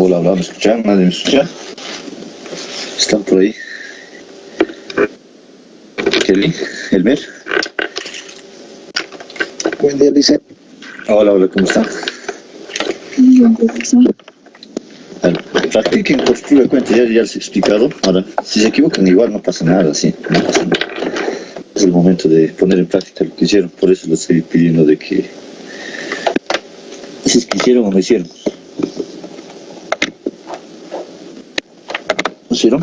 Hola, hola, ¿me escuchan? ¿Nadie me escucha? ¿Están por ahí? Kelly, Elmer. Buen día, Lisa. Hola, hola, ¿cómo están? Bien, profesor. Practiquen por su propia cuenta, ya les he explicado. Ahora, si se equivocan, igual no pasa nada, sí, no pasa nada. Es el momento de poner en práctica lo que hicieron, por eso les estoy pidiendo de que si es que hicieron o no hicieron. ¿No hicieron?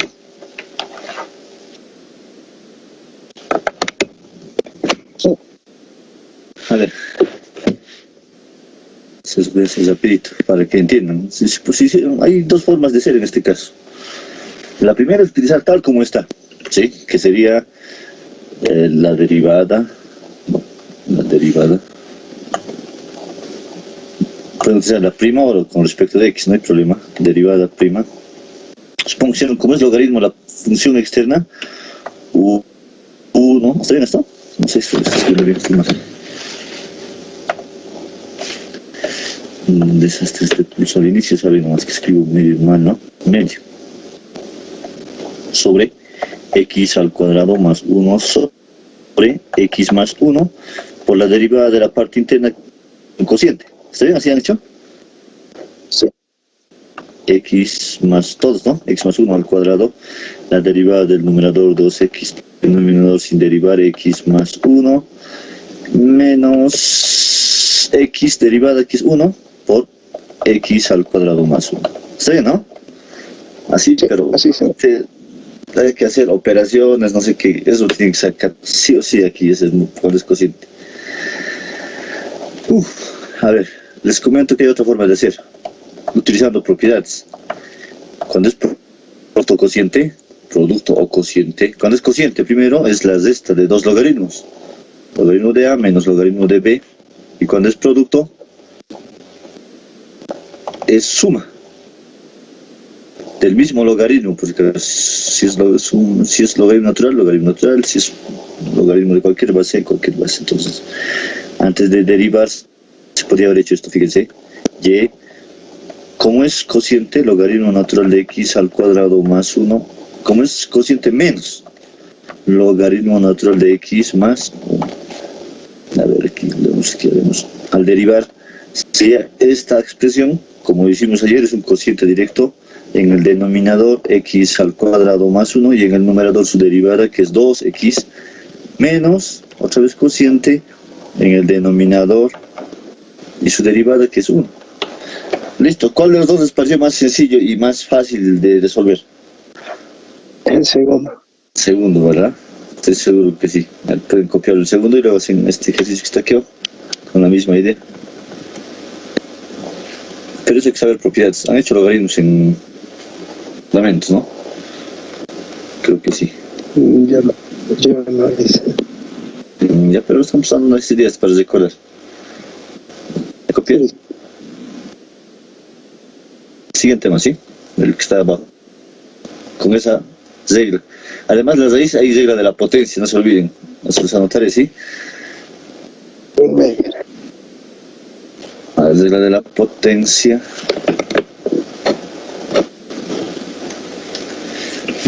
Sí. A ver. Es rapidito, para que entiendan. Hay dos formas de ser en este caso. La primera es utilizar tal como está, ¿sí? Que sería la derivada. Pueden utilizar la prima o con respecto de x, no hay problema. Derivada prima. Supongo que como es logaritmo la función externa, ¿no? ¿Está bien esto? No sé si está escribiendo bien esta imagen. Desastres de pulso al inicio, saben nomás que escribo medio mal, ¿no? Medio. Sobre x al cuadrado más 1 sobre x más 1 por la derivada de la parte interna en cociente. ¿Está bien? ¿Así han hecho? Sí. X más todos, ¿no? X más 1 al cuadrado, la derivada del numerador 2x, el denominador sin derivar x más 1 menos x derivada de x 1 por x al cuadrado más 1. ¿Está bien, no? Así, Sí, pero así sí. hay que hacer operaciones, no sé qué, eso tiene que sacar sí o sí aquí, ese es cuál es cociente. A ver, les comento que hay otra forma de hacer, utilizando propiedades. Cuando es producto o cociente, cuando es cociente primero es la resta de dos logaritmos, logaritmo de a menos logaritmo de b, y cuando es producto es suma del mismo logaritmo, porque si es logaritmo natural, si es logaritmo de cualquier base, entonces antes de derivar se podría haber hecho esto, fíjense, y como es cociente logaritmo natural de x al cuadrado más 1, como es cociente menos logaritmo natural de x más 1. A ver, aquí vemos. Al derivar, sería esta expresión, como dijimos ayer, es un cociente directo. En el denominador x al cuadrado más 1 y en el numerador su derivada que es 2x menos, otra vez cociente, en el denominador y su derivada que es 1. Listo, ¿cuál de los dos les pareció más sencillo y más fácil de resolver? El segundo. Segundo, ¿verdad? Estoy seguro que sí. Pueden copiar el segundo y luego hacen este ejercicio que está aquí con la misma idea. Pero eso hay que saber propiedades. Han hecho logaritmos en fundamentos, ¿no? Creo que sí. Ya lo hice. Ya, pero estamos usando unas ideas para recordar. ¿Copiar? Sí. Siguiente tema, ¿sí? El que está abajo. Con esa regla. Además, la raíz hay regla de la potencia, no se olviden. Se los anotaré, ¿sí? Un medio. La regla de la potencia.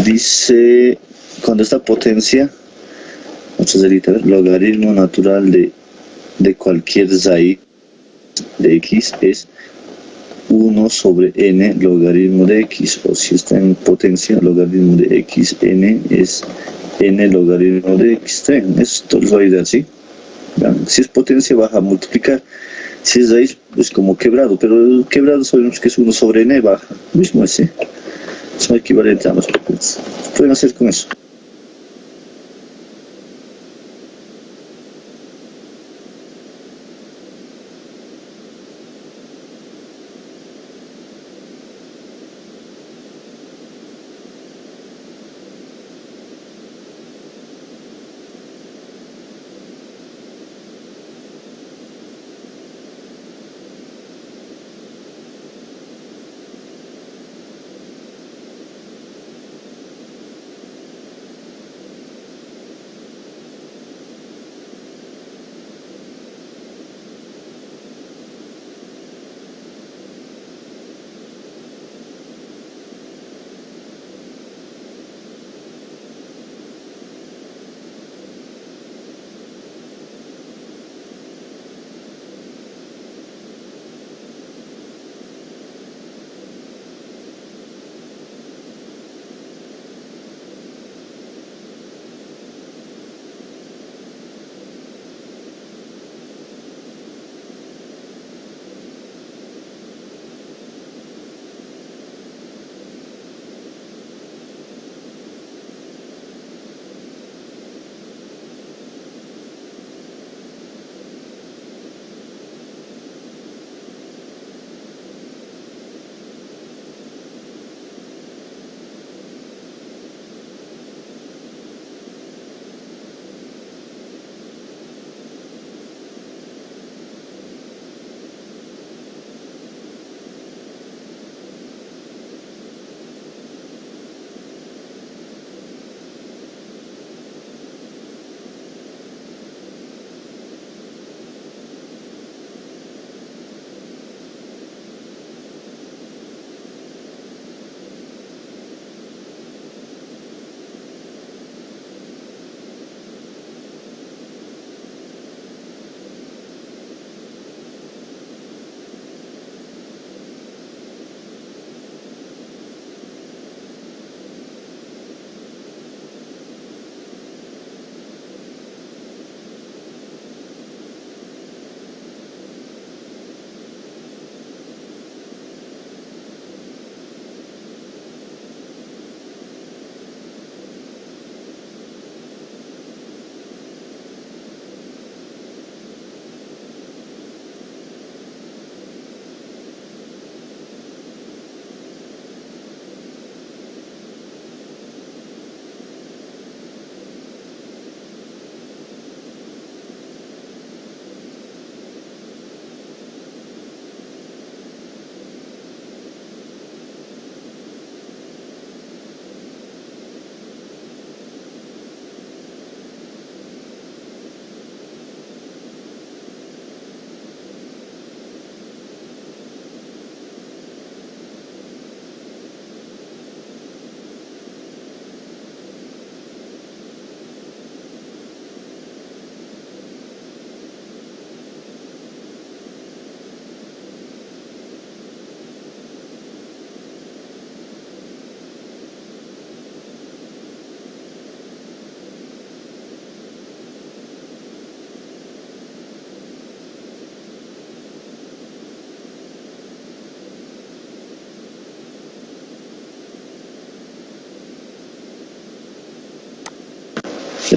Dice, cuando esta potencia, vamos a hacer logaritmo natural de cualquier raíz de x es 1 sobre n logaritmo de x, o si está en potencia, logaritmo de x, n es n logaritmo de x. Esto es la idea, ¿sí? Si es potencia, baja a multiplicar. Si es raíz, pues como quebrado, pero el quebrado sabemos que es 1 sobre n, baja. Mismo ese. Son equivalentes a ambas propiedades. Pueden hacer con eso.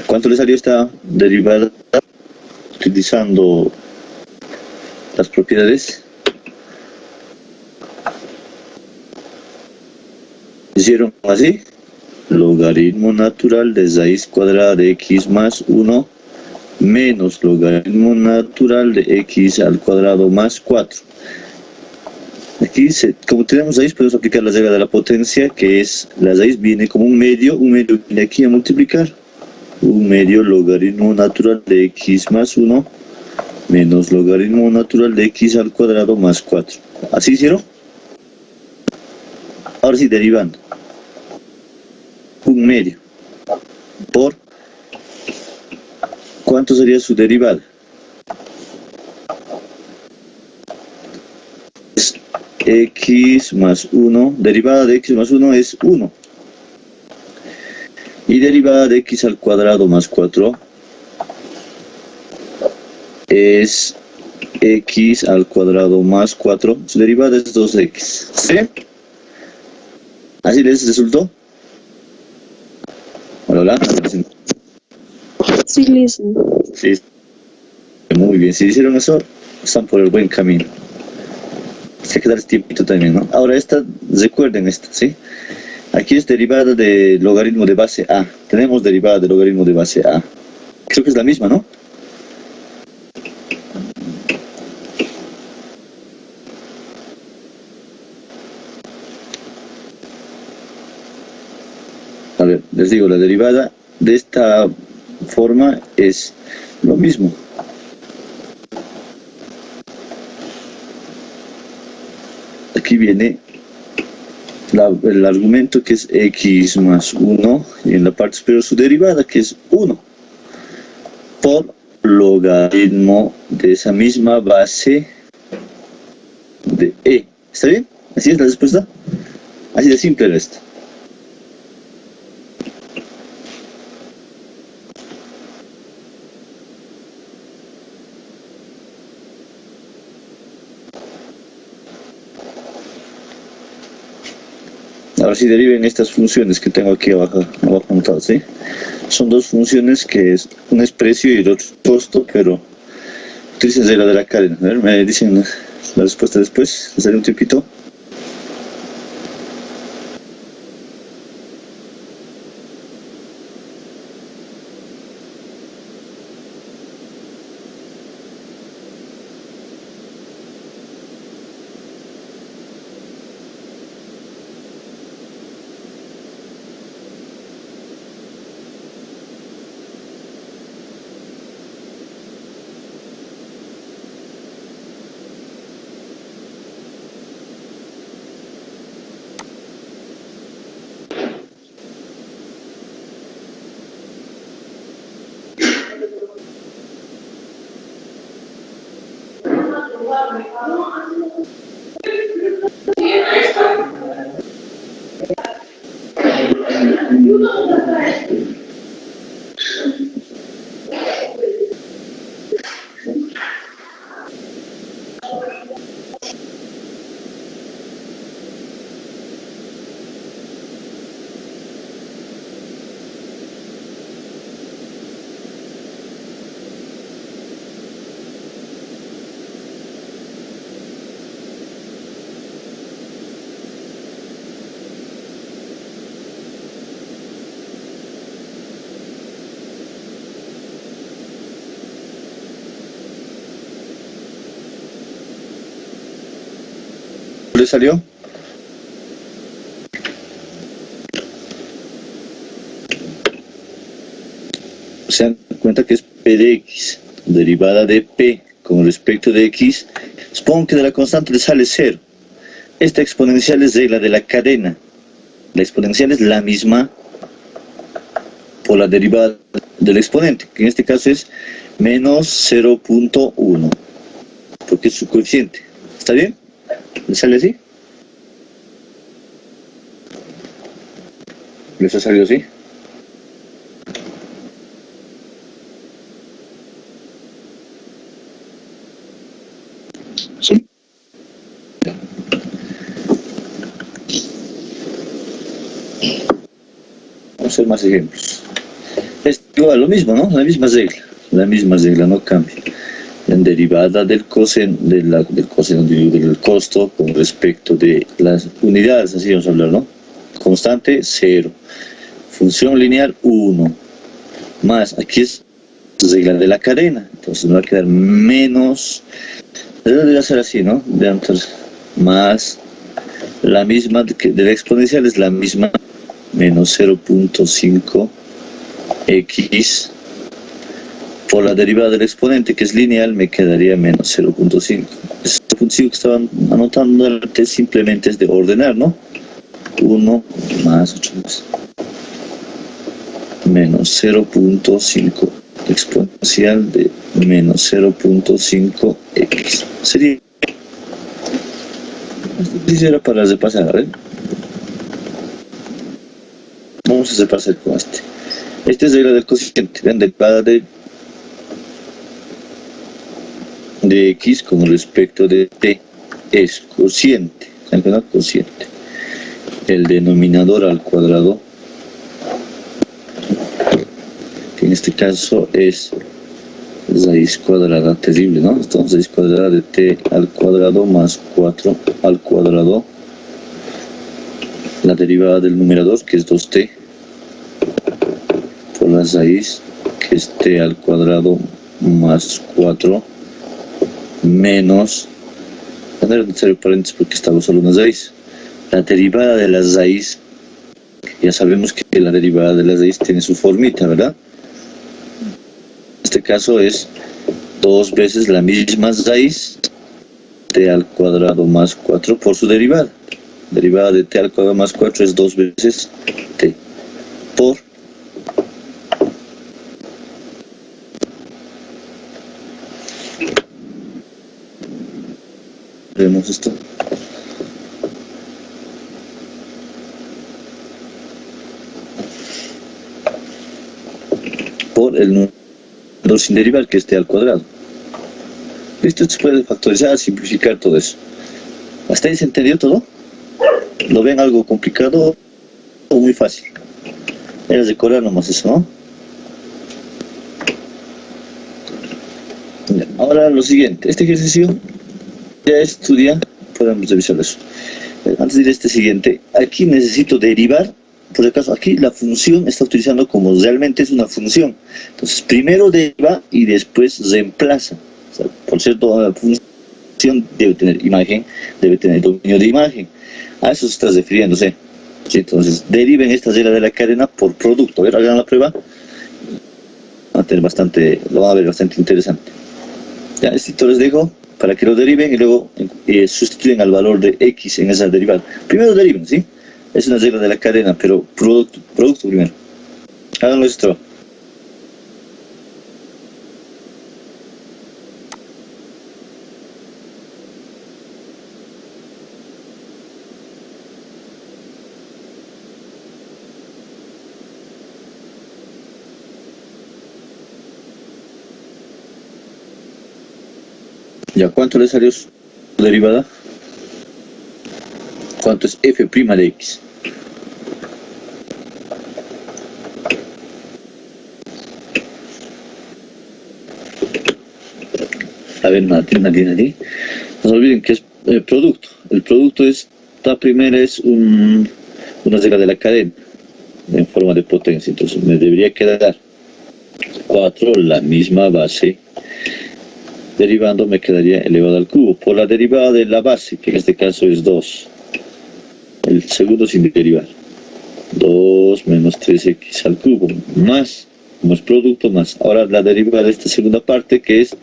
¿Cuánto le salió esta derivada utilizando las propiedades? Hicieron así: logaritmo natural de raíz cuadrada de x más 1 menos logaritmo natural de x al cuadrado más 4. Aquí, como tenemos raíz, podemos aplicar la regla de la potencia, que es, la raíz viene como un medio viene aquí a multiplicar. Un medio logaritmo natural de x más 1 menos logaritmo natural de x al cuadrado más 4. ¿Así hicieron? Ahora sí, derivando. Un medio por, ¿cuánto sería su derivada? Es x más 1, derivada de x más 1 es 1. Y derivada de x al cuadrado más 4 es x al cuadrado más 4. Su derivada es 2x. ¿Sí? ¿Así les resultó? Hola. Sí, listo. Sí. Muy bien. Si hicieron eso, están por el buen camino. Hay que dar este tiempito también, ¿no? Ahora recuerden esta, ¿sí? Aquí es derivada de logaritmo de base A. Tenemos derivada de logaritmo de base A. Creo que es la misma, ¿no? A ver, les digo, la derivada de esta forma es lo mismo. Aquí viene el argumento, que es x más 1, y en la parte superior su derivada, que es 1, por logaritmo de esa misma base de e. ¿Está bien? ¿Así es la respuesta? Así de simple era esto. Ahora sí deriven estas funciones que tengo aquí abajo anotadas, ¿sí? Son dos funciones, que es una es precio y el otro es costo, pero utilicen la de la cadena. A ver, me dicen la respuesta después, les daré un tiempito. ¿Le salió? Se dan cuenta que es p de x, derivada de p con respecto de x. Supongo que de la constante le sale 0. Esta exponencial es regla de la cadena. La exponencial es la misma por la derivada del exponente, que en este caso es menos 0.1, porque es su coeficiente. ¿Está bien? ¿Le sale así? ¿Les ha salido así? Sí. Vamos a hacer más ejemplos. igual, lo mismo, ¿no? La misma regla, no cambia. En derivada del coseno, del costo con respecto de las unidades, así vamos a hablar, ¿no? Constante, 0. Función lineal, 1. Más, aquí es regla de la cadena, entonces me va a quedar menos, debería ser así, ¿no? Entonces, más la misma de la exponencial es la misma, menos 0.5 x por la derivada del exponente, que es lineal, me quedaría menos 0.5. Ese 0.5 que estaban anotando antes simplemente es de ordenar, ¿no? 1 más 8 más. Menos 0.5 exponencial de menos 0.5 x. Sería... Esto era para repasar, a ver. Vamos a repasar con este. Esta es regla del cociente, ¿ven? Derivada de x con respecto de t es cociente, ¿se entiende? Cociente. El denominador al cuadrado, que en este caso es raíz cuadrada, terrible, ¿no? Entonces raíz cuadrada de t al cuadrado más 4 al cuadrado, la derivada del numerador, que es 2t, por la raíz, que es t al cuadrado más 4, menos, no es necesario paréntesis porque estaba solo una raíz, la derivada de la raíz, ya sabemos que la derivada de la raíz tiene su formita, ¿verdad? En este caso es 2 veces la misma raíz, t al cuadrado más 4 por su derivada. Derivada de t al cuadrado más 4 es 2 veces t por vemos esto. Por el número sin derivar, que es t al cuadrado. Esto se puede factorizar, simplificar todo eso. ¿Hasta ahí se entendió todo? ¿Lo ven algo complicado o muy fácil? Era decorar nomás eso, ¿no? Ahora lo siguiente, este ejercicio ya estudia, podemos revisar eso. Antes de ir a este siguiente, aquí necesito derivar, por si acaso aquí la función está utilizando como realmente es una función. Entonces primero deriva y después reemplaza. O sea, por cierto, la función debe tener imagen, debe tener dominio de imagen. A eso se está refiriéndose. ¿Sí? Entonces deriven esta regla de la cadena por producto. A ver, hagan la prueba. Van a tener bastante, lo van a ver bastante interesante. Ya, esto les dejo para que lo deriven y luego sustituyen al valor de x en esa derivada. Primero deriven, ¿sí? Es una regla de la cadena, pero producto primero. Háganlo esto. ¿Ya cuánto le salió su derivada? ¿Cuánto es f' de x? A ver, nadie. No se olviden que es producto. El producto es, la primera es una regla de la cadena en forma de potencia. Entonces me debería quedar 4, la misma base. Derivando me quedaría elevado al cubo por la derivada de la base, que en este caso es 2. El segundo sin derivar. 2 menos 3x al cubo, más, como es producto, más. Ahora la derivada de esta segunda parte, que es,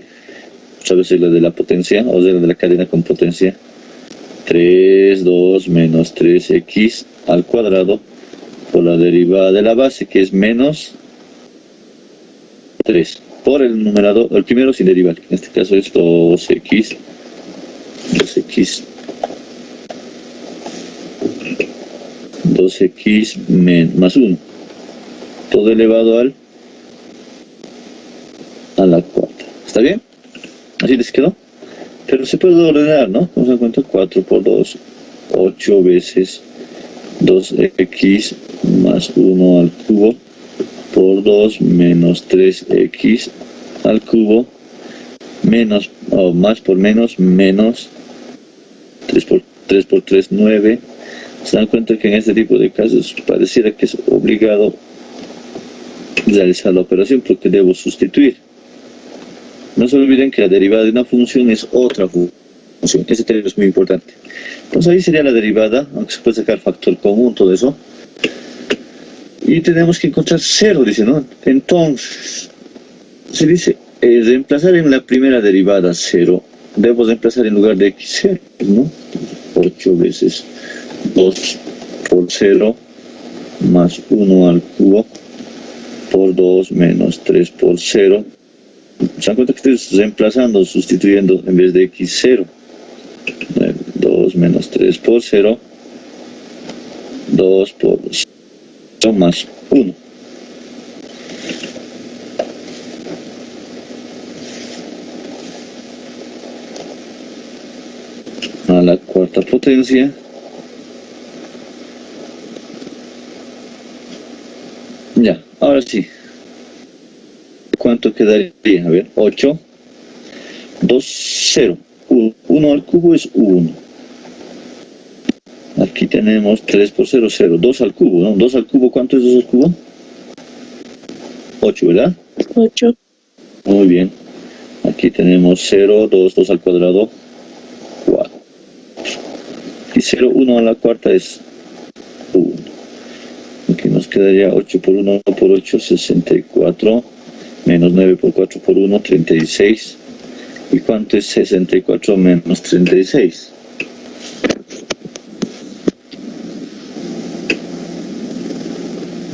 otra vez la de la potencia, o de la cadena con potencia. 2 menos 3x al cuadrado, por la derivada de la base, que es menos 3. Por el numerador, el primero sin derivar, en este caso es 2x más 1, todo elevado a la cuarta. ¿Está bien? ¿Así les quedó? Pero se puede ordenar, ¿no? Vamos a cuenta 4 por 2, 8 veces 2x más 1 al cubo por 2 menos 3x al cubo menos, o más por menos, menos 3 por 3, 9. Se dan cuenta que en este tipo de casos pareciera que es obligado realizar la operación porque debo sustituir. No se olviden que la derivada de una función es otra función. Ese término es muy importante. Entonces ahí sería la derivada, aunque se puede sacar factor común, todo eso. Y tenemos que encontrar 0, dice, ¿no? Entonces, se dice, reemplazar en la primera derivada 0. Debo reemplazar en lugar de x 0, ¿no? 8 veces 2 por 0 más 1 al cubo por 2 menos 3 por 0. ¿Se dan cuenta que estoy reemplazando, sustituyendo en vez de x 0? 2 menos 3 por 0, 2 por 0 más 1. A la cuarta potencia. Ya, ahora sí. ¿Cuánto quedaría? A ver, 8, 2, 0. 1 al cubo es 1. Aquí tenemos 3 por 0, 0. 2 al cubo, ¿no? 2 al cubo, ¿cuánto es 2 al cubo? 8, ¿verdad? 8. Muy bien. Aquí tenemos 0, 2, 2 al cuadrado, 4. Y 0, 1 a la cuarta es 1. Aquí nos quedaría 8 por 1 por 8, 64. Menos 9 por 4 por 1, 36. ¿Y cuánto es 64 menos 36?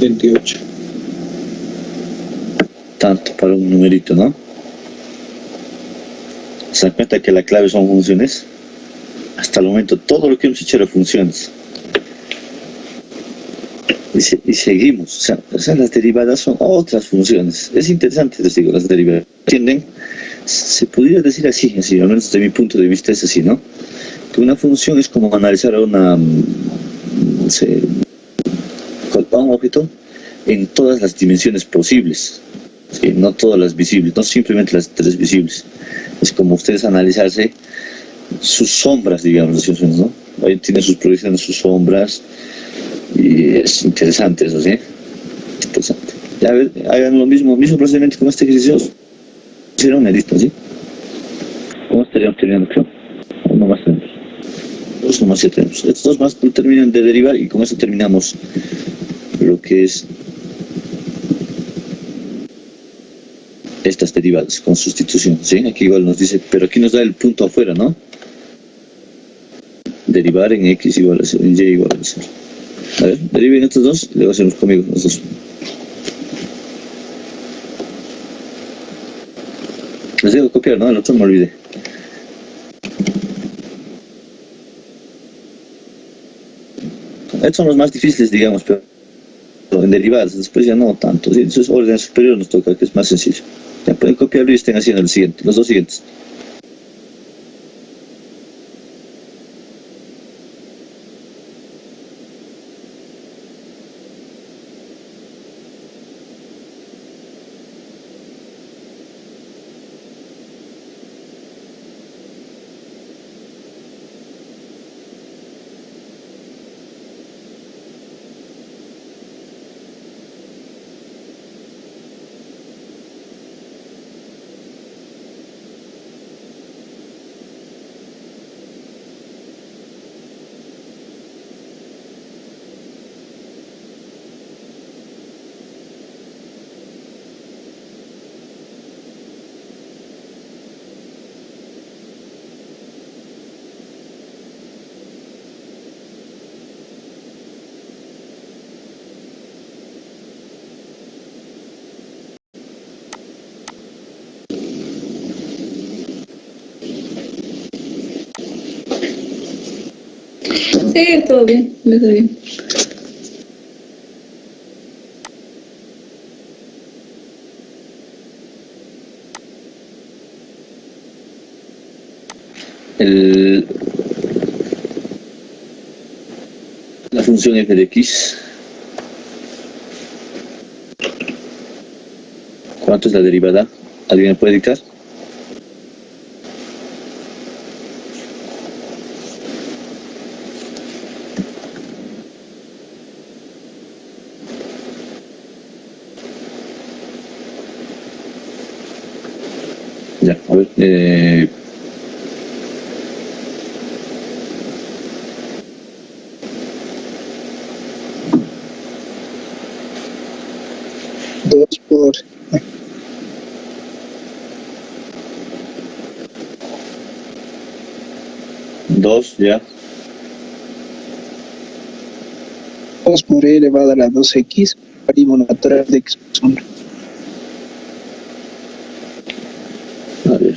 $28. Tanto para un numerito, ¿no? ¿Se dan cuenta que la clave son funciones? Hasta el momento todo lo que hemos hecho era funciones. Y seguimos. O sea, las derivadas son otras funciones. Es interesante, les digo, las derivadas. ¿Entienden? Se podría decir así, al menos desde mi punto de vista es así, ¿no? Que una función es como analizar a un objeto en todas las dimensiones posibles. ¿Sí? No todas las visibles, no simplemente las 3 visibles. Es como ustedes analizarse sus sombras, digamos, ¿no? Ahí tienen sus proyecciones, sus sombras. Y es interesante eso, ¿sí? Interesante. Ya ven, hagan lo mismo procedimiento con este ejercicio. Será una lista, ¿sí? ¿Cómo estaríamos terminando, creo? Uno más tenemos. Dos nomás ya tenemos. Estos dos más terminan de derivar y con eso terminamos lo que es estas derivadas con sustitución, ¿sí? Aquí igual nos dice, pero aquí nos da el punto afuera, ¿no? Derivar en x igual a 0, en y igual a 0. A ver, deriven estos dos, luego hacemos conmigo los dos. Les digo copiar, ¿no? El otro me olvidé. Estos son los más difíciles, digamos, pero en derivadas, después ya no tanto. ¿Sí? Entonces, orden superior nos toca, que es más sencillo. Ya pueden copiarlo y estén haciendo el siguiente, los dos siguientes. Sí, todo bien, me está bien. La función f de x ¿Cuánto es la derivada? ¿Alguien me puede dictar? Ya, a ver. Dos por 2, ya. 2 por e elevado a la 2x, logaritmo natural de x más 1. A ver.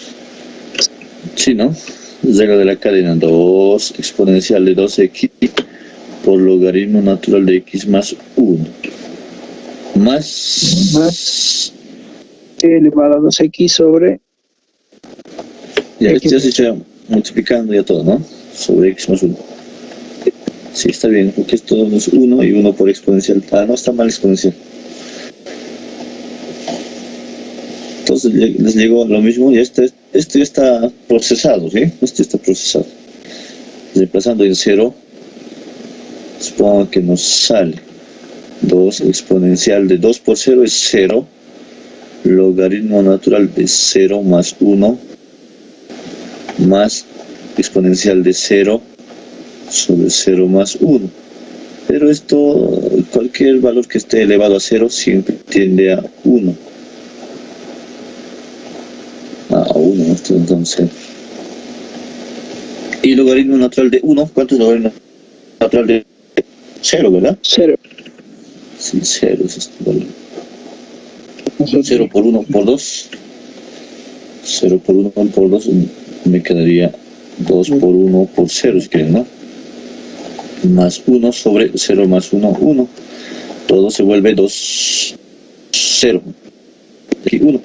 Sí, ¿no? Regla de la cadena, 2 exponencial de 2x por logaritmo natural de x más 1. Más E elevado a 2x sobre ya, X. ya se está multiplicando ya todo, ¿no? Sobre x más 1. Sí, está bien, porque esto es 1 y 1 por exponencial. Ah, no, está mal exponencial. Entonces les llegó lo mismo y esto ya está procesado, ¿sí? Esto está procesado. Reemplazando en 0, supongo que nos sale 2 exponencial de 2 por 0 es 0, logaritmo natural de 0 más 1, más exponencial de 0 sobre 0 más 1. Pero esto, cualquier valor que esté elevado a 0 siempre tiende a 1. A 1, esto entonces. Y logaritmo natural de 1, ¿cuánto es logaritmo natural de 0, verdad? 0. Sí, 0 es esto, ¿vale? 0 por 1 por 2. 0 por 1 por 2 me quedaría 2 por 1 por 0, si quieren, ¿no? Más 1 sobre 0 más 1, 1. Todo se vuelve 2, 0. Aquí 1.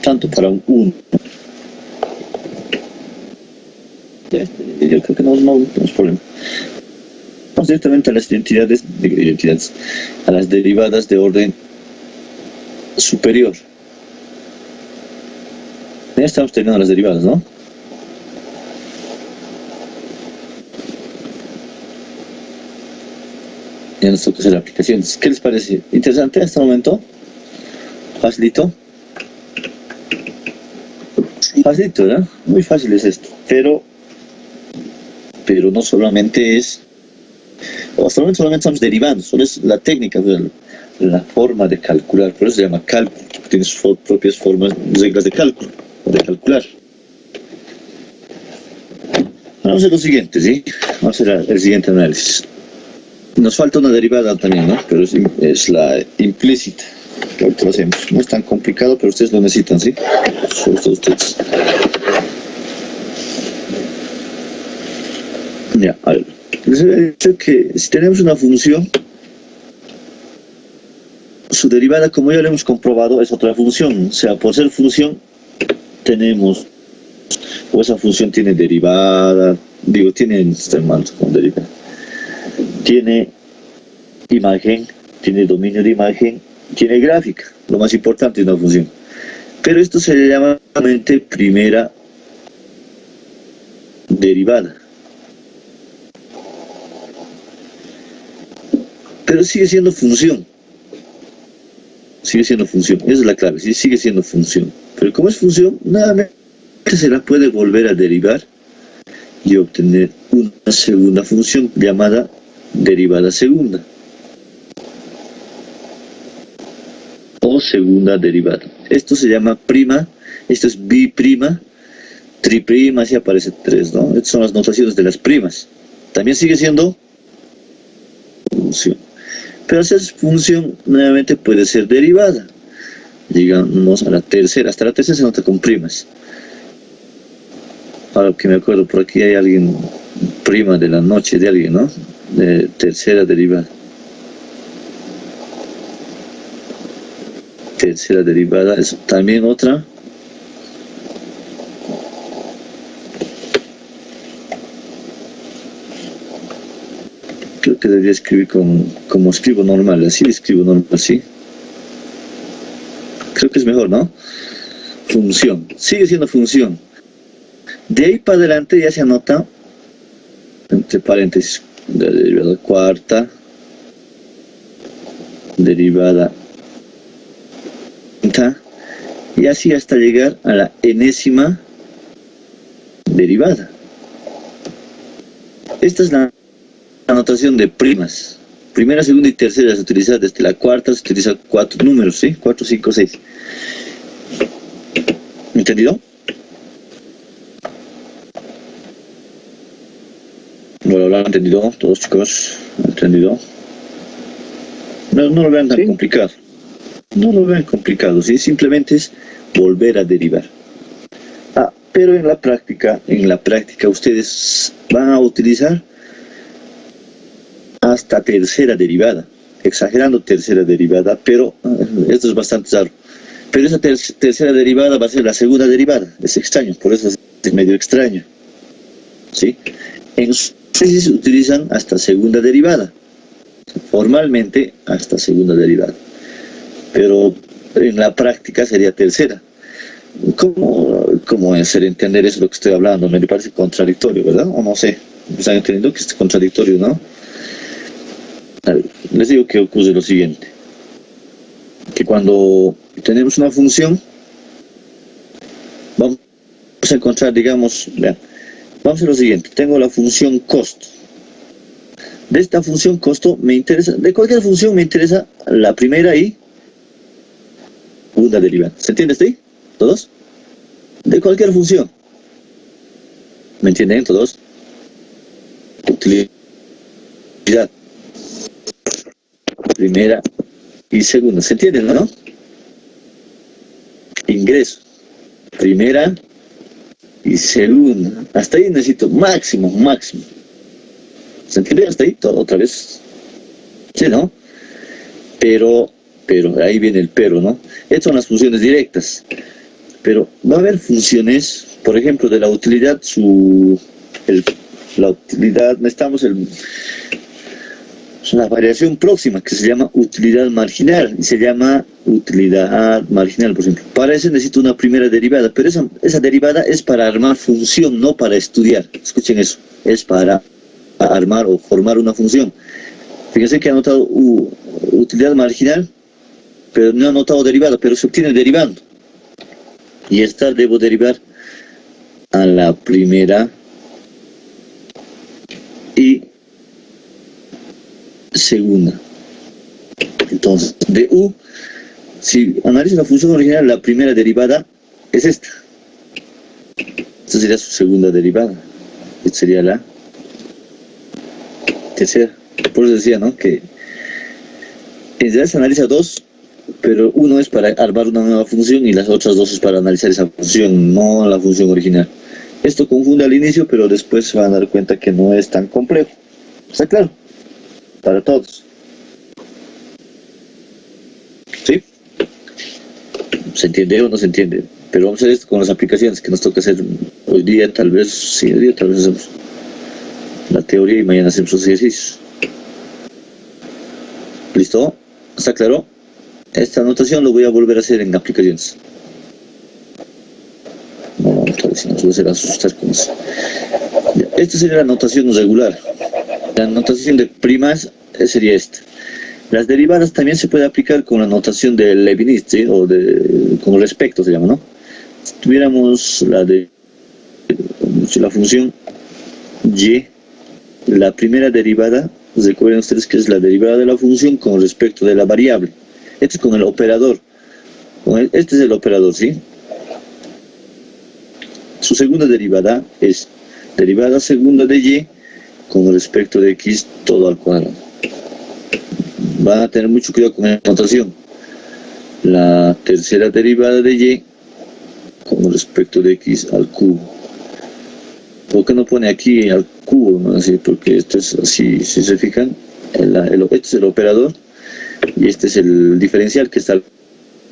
Tanto para un 1. Yo creo que no tenemos problema. Vamos directamente a las identidades, a las derivadas de orden superior. Ya estamos terminando las derivadas, ¿no? Ya nos toca hacer aplicaciones. ¿Qué les parece? ¿Interesante hasta el momento? ¿Facilito? Facilito, ¿verdad? Muy fácil es esto. Pero no solamente es... Hasta el momento solamente estamos derivando. Solo es la técnica, la forma de calcular. Por eso se llama cálculo. Tiene sus propias formas, reglas de cálculo. De calcular. Vamos a hacer lo siguiente, ¿sí? Vamos a hacer el siguiente análisis. Nos falta una derivada también, ¿no? Pero es la implícita. Ahorita lo hacemos. No es tan complicado, pero ustedes lo necesitan, ¿sí? Sobre todo ustedes. Ya, a ver. Les he dicho que si tenemos una función, su derivada, como ya lo hemos comprobado, es otra función. O sea, por ser función, tenemos... O esa función tiene derivada, está mal con derivada. Tiene imagen, tiene dominio de imagen, tiene gráfica, lo más importante es una función. Pero esto se le llama primera derivada. Pero sigue siendo función. Sigue siendo función, esa es la clave, ¿sí? Sigue siendo función. Pero como es función, nuevamente se la puede volver a derivar y obtener una segunda función llamada derivada segunda. O segunda derivada. Esto se llama prima, esto es biprima, triprima, así aparece 3, ¿no? Estas son las notaciones de las primas. También sigue siendo función. Pero esa función nuevamente puede ser derivada. Digamos a la tercera, hasta la tercera se nota con primas. Ahora que me acuerdo, por aquí hay alguien, prima de la noche de alguien, ¿no? De tercera derivada. Tercera derivada, es también otra. Creo que debería escribir como escribo normal, así escribo normal, ¿sí? Creo que es mejor, ¿no? Función, sigue siendo función. De ahí para adelante ya se anota, entre paréntesis, la derivada cuarta, derivada quinta, y así hasta llegar a la enésima derivada. Esta es la notación de primas. Primera, segunda y tercera se utiliza desde la cuarta, se utiliza 4 números, ¿sí? 4, 5, 6. ¿Entendido? Bueno, ¿lo han entendido todos, chicos? ¿Entendido? No lo vean tan complicado. No lo vean complicado, ¿sí? Simplemente es volver a derivar. Pero en la práctica ustedes van a utilizar hasta tercera derivada, exagerando tercera derivada, pero esto es bastante raro. Pero esa tercera derivada va a ser la segunda derivada, es extraño, por eso es medio extraño, ¿sí? En tesis utilizan hasta segunda derivada, formalmente hasta segunda derivada, pero en la práctica sería tercera. ¿Cómo hacer entender eso lo que estoy hablando? Me parece contradictorio, ¿verdad? O no sé, ¿están entendiendo que es contradictorio, no? Les digo que ocurre lo siguiente, que cuando tenemos una función, vamos a encontrar, digamos, vean, vamos a hacer lo siguiente, tengo la función costo. De esta función costo me interesa, de cualquier función me interesa la primera y segunda derivada. ¿Se entiende hasta ahí? ¿Todos? De cualquier función. ¿Me entienden todos? Utilidad. Primera y segunda. ¿Se entienden, no? Ingreso. Primera y segunda. Hasta ahí necesito máximo. ¿Se entiende hasta ahí? Todo otra vez. Sí, ¿no? Pero ahí viene el pero, ¿no? Estas son las funciones directas. Pero va a haber funciones, por ejemplo, de la utilidad, la utilidad, necesitamos la variación próxima, que se llama utilidad marginal, y se llama utilidad marginal, por ejemplo. Para eso necesito una primera derivada, pero esa derivada es para armar función, no para estudiar. Escuchen eso, es para armar o formar una función. Fíjense que he anotado utilidad marginal, pero no he anotado derivada, pero se obtiene derivando. Y esta debo derivar a la primera y segunda. Entonces, de u, si analizo la función original, la primera derivada es esta. Esta sería su segunda derivada. Esta sería la tercera. Por eso decía, ¿no? Que en realidad se analiza dos, pero uno es para armar una nueva función y las otras dos es para analizar esa función, no la función original. Esto confunde al inicio, pero después se van a dar cuenta que no es tan complejo. ¿Está claro? Para todos. ¿Sí? ¿Se entiende o no se entiende? Pero vamos a hacer esto con las aplicaciones que nos toca hacer hoy día, tal vez, sí, hoy día tal vez hacemos la teoría y mañana hacemos los ejercicios. ¿Listo? ¿Está claro? Esta anotación lo voy a volver a hacer en aplicaciones. No, tal vez si nos voy a hacer asustar con eso. Esta sería la notación regular. La notación de primas sería esta. Las derivadas también se puede aplicar con la notación de Leibniz, ¿sí? O con respecto se llama, ¿no? Si tuviéramos la función y, la primera derivada, recuerden ustedes que es la derivada de la función con respecto de la variable. Este es con el operador. Este es el operador, ¿sí? Su segunda derivada es derivada segunda de y con respecto de x todo al cuadrado. Van a tener mucho cuidado con la notación. La tercera derivada de y con respecto de x al cubo. ¿Por qué no pone aquí al cubo? ¿No? Así, porque esto es así, si se fijan, este es el operador y este es el diferencial que está al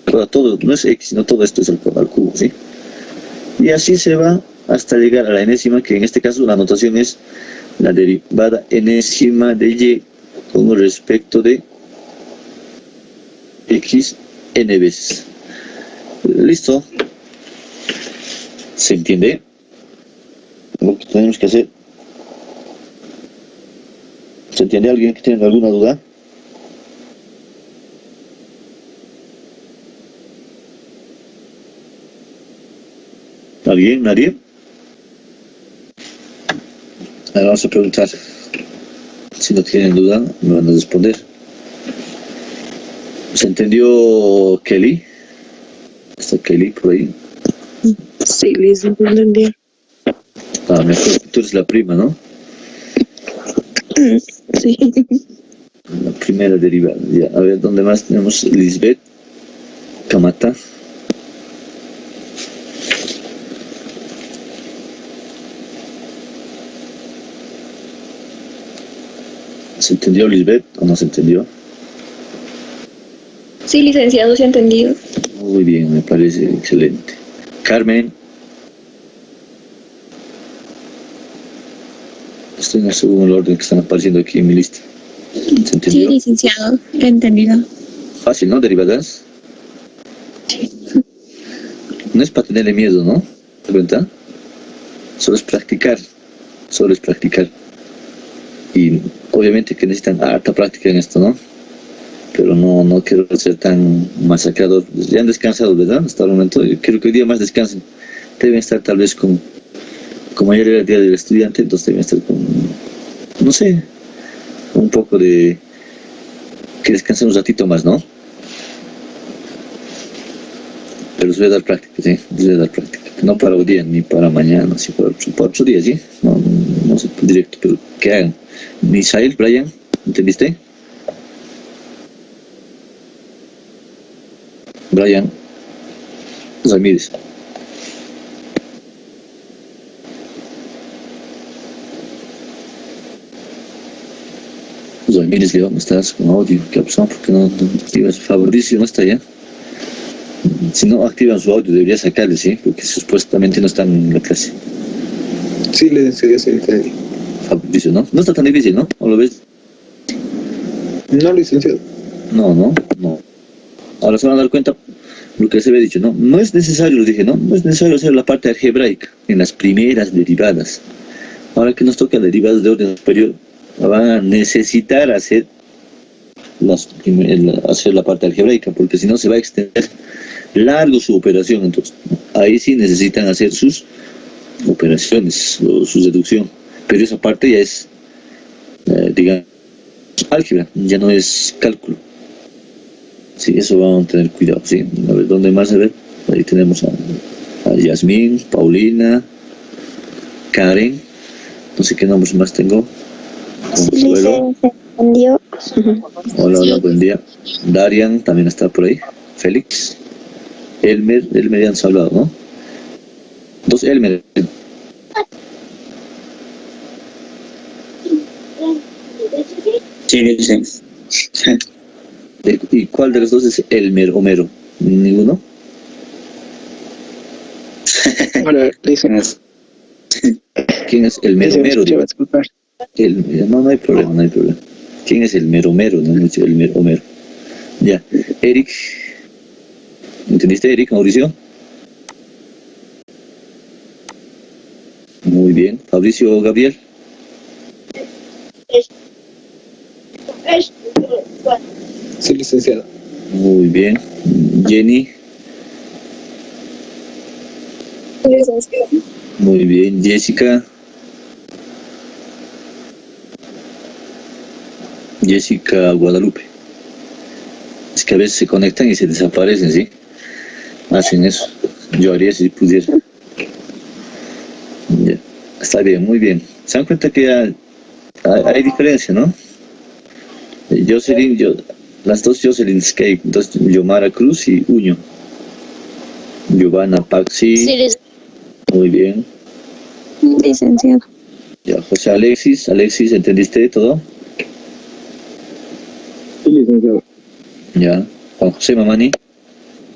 cuadrado. Todo, no es x, sino todo esto es al cubo, ¿sí? Y así se va hasta llegar a la enésima, que en este caso la notación es la derivada enésima de y con respecto de x n veces. Listo. ¿Se entiende lo que tenemos que hacer? ¿Se entiende? ¿Alguien que tiene alguna duda? ¿Alguien? ¿Nadie? Ahora vamos a preguntar. Si no tienen duda, me van a responder. ¿Se entendió, Kelly? ¿Está Kelly por ahí? Sí, Liz, entendí. Ah, me acuerdo que tú eres la prima, ¿no? Sí. La primera derivada. Ya, a ver, ¿dónde más tenemos? Lisbeth, Kamata. ¿Se entendió, Lisbeth, o no se entendió? Sí, licenciado, se ha entendido. Muy bien, me parece excelente. Carmen. Estoy en el segundo orden que están apareciendo aquí en mi lista. ¿Se entendió? Sí, licenciado, he entendido. Fácil, ¿no? Derivadas. No es para tenerle miedo, ¿no? ¿Te cuenta? Solo es practicar. Solo es practicar. Y obviamente que necesitan harta práctica en esto, ¿no? Pero no quiero ser tan masacrador. Ya han descansado, ¿verdad? Hasta el momento. Yo quiero que hoy día más descansen. Deben estar tal vez como ayer era el día del estudiante, entonces deben estar con, no sé, un poco de que descansen un ratito más, ¿no? Pero les voy a dar práctica, ¿sí? Les voy a dar práctica. No para hoy día, ni para mañana, sino para otro día, ¿sí? No sé directo, pero que hagan. Misael, Brian, ¿entendiste? Brian Ramírez. Ramírez León, estás con audio. ¿Qué pasó? ¿Por qué no activas? Fabricio no está allá. Si no activan su audio, debería sacarle, ¿sí? Porque supuestamente no están en la clase. Sí, licenciado, se entiende. Fabricio, ¿no? No está tan difícil, ¿no? ¿O lo ves? No, licenciado. No. Ahora se van a dar cuenta lo que les había dicho, ¿no? No es necesario, lo dije, ¿no? No es necesario hacer la parte algebraica en las primeras derivadas. Ahora que nos toca derivadas de orden superior, van a necesitar hacer la parte algebraica, porque si no se va a extender largo su operación. Entonces, ahí sí necesitan hacer sus operaciones o su deducción. Pero esa parte ya es, digamos, álgebra, ya no es cálculo. Sí, eso vamos a tener cuidado, sí. A ver, ¿dónde más? A ver, ahí tenemos a Yasmín, Paulina, Karen, no sé qué nombres más tengo. Consuelo. Sí, se entendió. Hola, buen día. Darian también está por ahí. Félix. Elmer ya han hablado, ¿no? Dos Elmer. Sí, licenciado. ¿Y cuál de los dos es Elmer Homero? ¿Ninguno? Ahora, licenciado. ¿Quién es el mero mero? Se va a disculpar. No hay problema. ¿Quién es el mero mero? No es el mero mero. Ya. Eric. ¿Entendiste, Eric, Mauricio? Muy bien. Fabricio, Gabriel. Sí, licenciado. Muy bien. Jenny. Licenciado. Muy bien. Jessica. Guadalupe. Es que a veces se conectan y se desaparecen, ¿sí? Hacen eso. Yo haría si pudiera. Ya. Está bien, muy bien. ¿Se dan cuenta que hay diferencia, no? Las dos Jocelyn Skate, entonces Yomara Cruz y Uño. Giovanna Paxi. Sí, Muy bien. licenciado. Ya, José Alexis, ¿entendiste todo? Sí, licenciado. Ya. Juan José Mamani.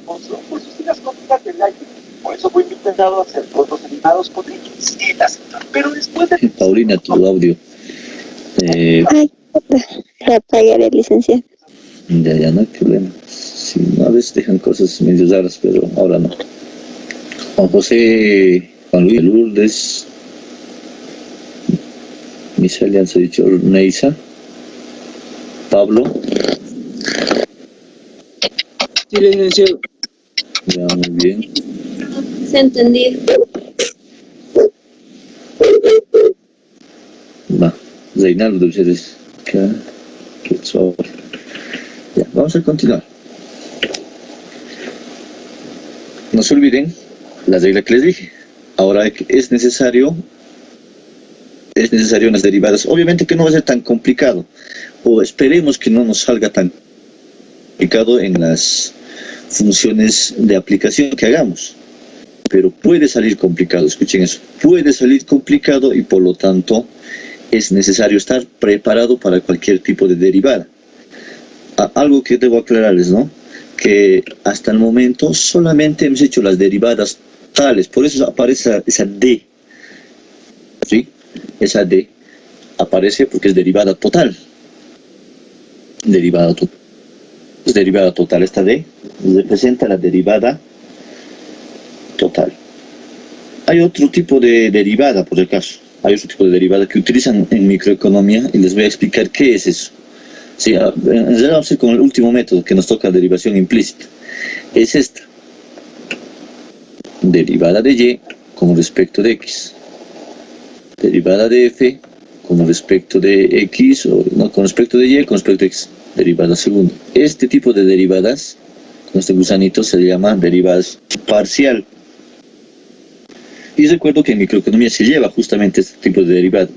Pues usted las cosas del aire. Por eso fue invitado a hacer fotos animados con ellos en la sector. Pero después de... Paulina, tu audio. Ay, la apagaré, licenciado. Ya, no hay problema. Sí, a veces dejan cosas medio raras, pero ahora no. Juan José, Juan Luis Lourdes, Misael, ya se ha dicho, Neisa, Pablo. Sí, licenciado. Ya, muy bien. Se entendido. Va, Reinaldo, ustedes. Qué suave. Ya, vamos a continuar. No se olviden la regla que les dije. Ahora es necesario unas derivadas. Obviamente que no va a ser tan complicado, o esperemos que no nos salga tan complicado en las funciones de aplicación que hagamos. Pero puede salir complicado, escuchen eso. Puede salir complicado y por lo tanto es necesario estar preparado para cualquier tipo de derivada. Algo que debo aclararles, ¿no? Que hasta el momento solamente hemos hecho las derivadas totales, por eso aparece esa D, ¿sí? Esa D aparece porque es derivada total. Derivada total. Es derivada total, esta D representa la derivada total. Hay otro tipo de derivada, por el caso. Hay otro tipo de derivada que utilizan en microeconomía y les voy a explicar qué es eso. Sí, en realidad vamos a ir con el último método que nos toca derivación implícita. Es esta. Derivada de Y con respecto de X. Derivada de F con respecto de X, o no, con respecto de Y, con respecto de X. Derivada segunda. Este tipo de derivadas, con este gusanito, se llama derivadas parcial. Y recuerdo que en microeconomía se lleva justamente este tipo de derivada.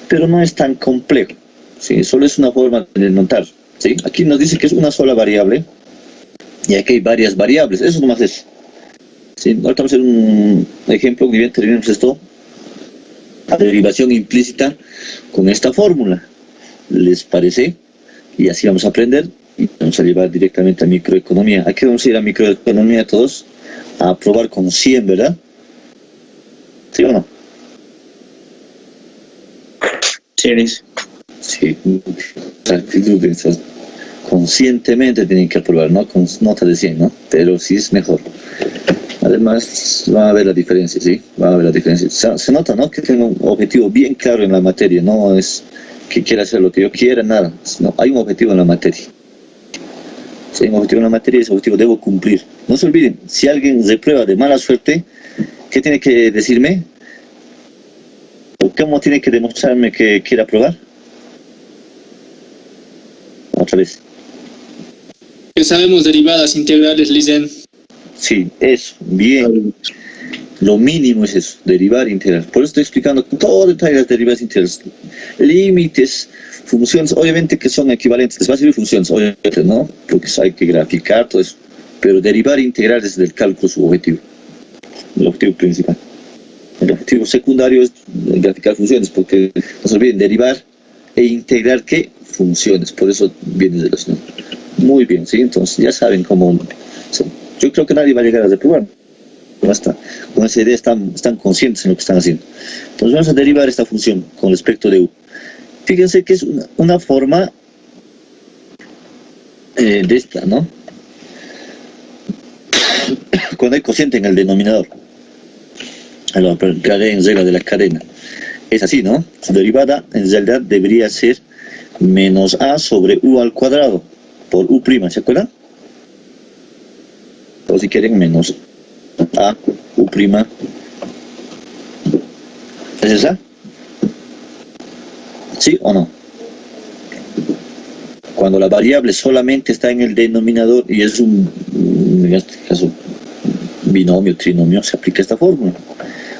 Pero no es tan complejo. Sí, solo es una forma de notar. ¿Sí? Aquí nos dice que es una sola variable y aquí hay varias variables. Eso nomás es. ¿Sí? Ahorita vamos a hacer un ejemplo. Ni bien terminemos esto. La derivación implícita con esta fórmula. ¿Les parece? Y así vamos a aprender y vamos a llevar directamente a microeconomía. Aquí vamos a ir a microeconomía todos a probar con 100, ¿verdad? ¿Sí o no? Sí, conscientemente tienen que aprobar, no con nota de 100, ¿no? Pero sí es mejor. Además, va a haber la diferencia, ¿sí? Va a haber la diferencia. Se nota, ¿no? Que tengo un objetivo bien claro en la materia, no es que quiera hacer lo que yo quiera, nada. No, hay un objetivo en la materia. Si hay un objetivo en la materia, ese objetivo debo cumplir. No se olviden, si alguien reprueba de mala suerte, ¿qué tiene que decirme? ¿O cómo tiene que demostrarme que quiere aprobar? Otra vez. Que sabemos derivadas integrales, Licen. Sí, eso, bien. Lo mínimo es eso, derivar integral. Por eso estoy explicando todo detalle de las derivadas integrales. Límites, funciones, obviamente que son equivalentes. Les va a servir funciones, obviamente, ¿no? Porque hay que graficar todo eso. Pero derivar integrales del cálculo es su objetivo. El objetivo principal. El objetivo secundario es graficar funciones, porque no se olviden, derivar e integrar ¿qué? Funciones. Por eso viene de los nombres. Muy bien, ¿sí? Entonces ya saben cómo... Yo creo que nadie va a llegar a reprobar. Con esa idea están conscientes en lo que están haciendo. Entonces vamos a derivar esta función con respecto de U. Fíjense que es una forma de esta, ¿no? Cuando hay cociente en el denominador. En regla de la cadena. Es así, ¿no? Su derivada en realidad debería ser menos A sobre U al cuadrado por U', ¿se acuerdan? O si quieren, menos A, U'. ¿Es esa? ¿Sí o no? Cuando la variable solamente está en el denominador y es en este caso, binomio, trinomio, se aplica esta fórmula.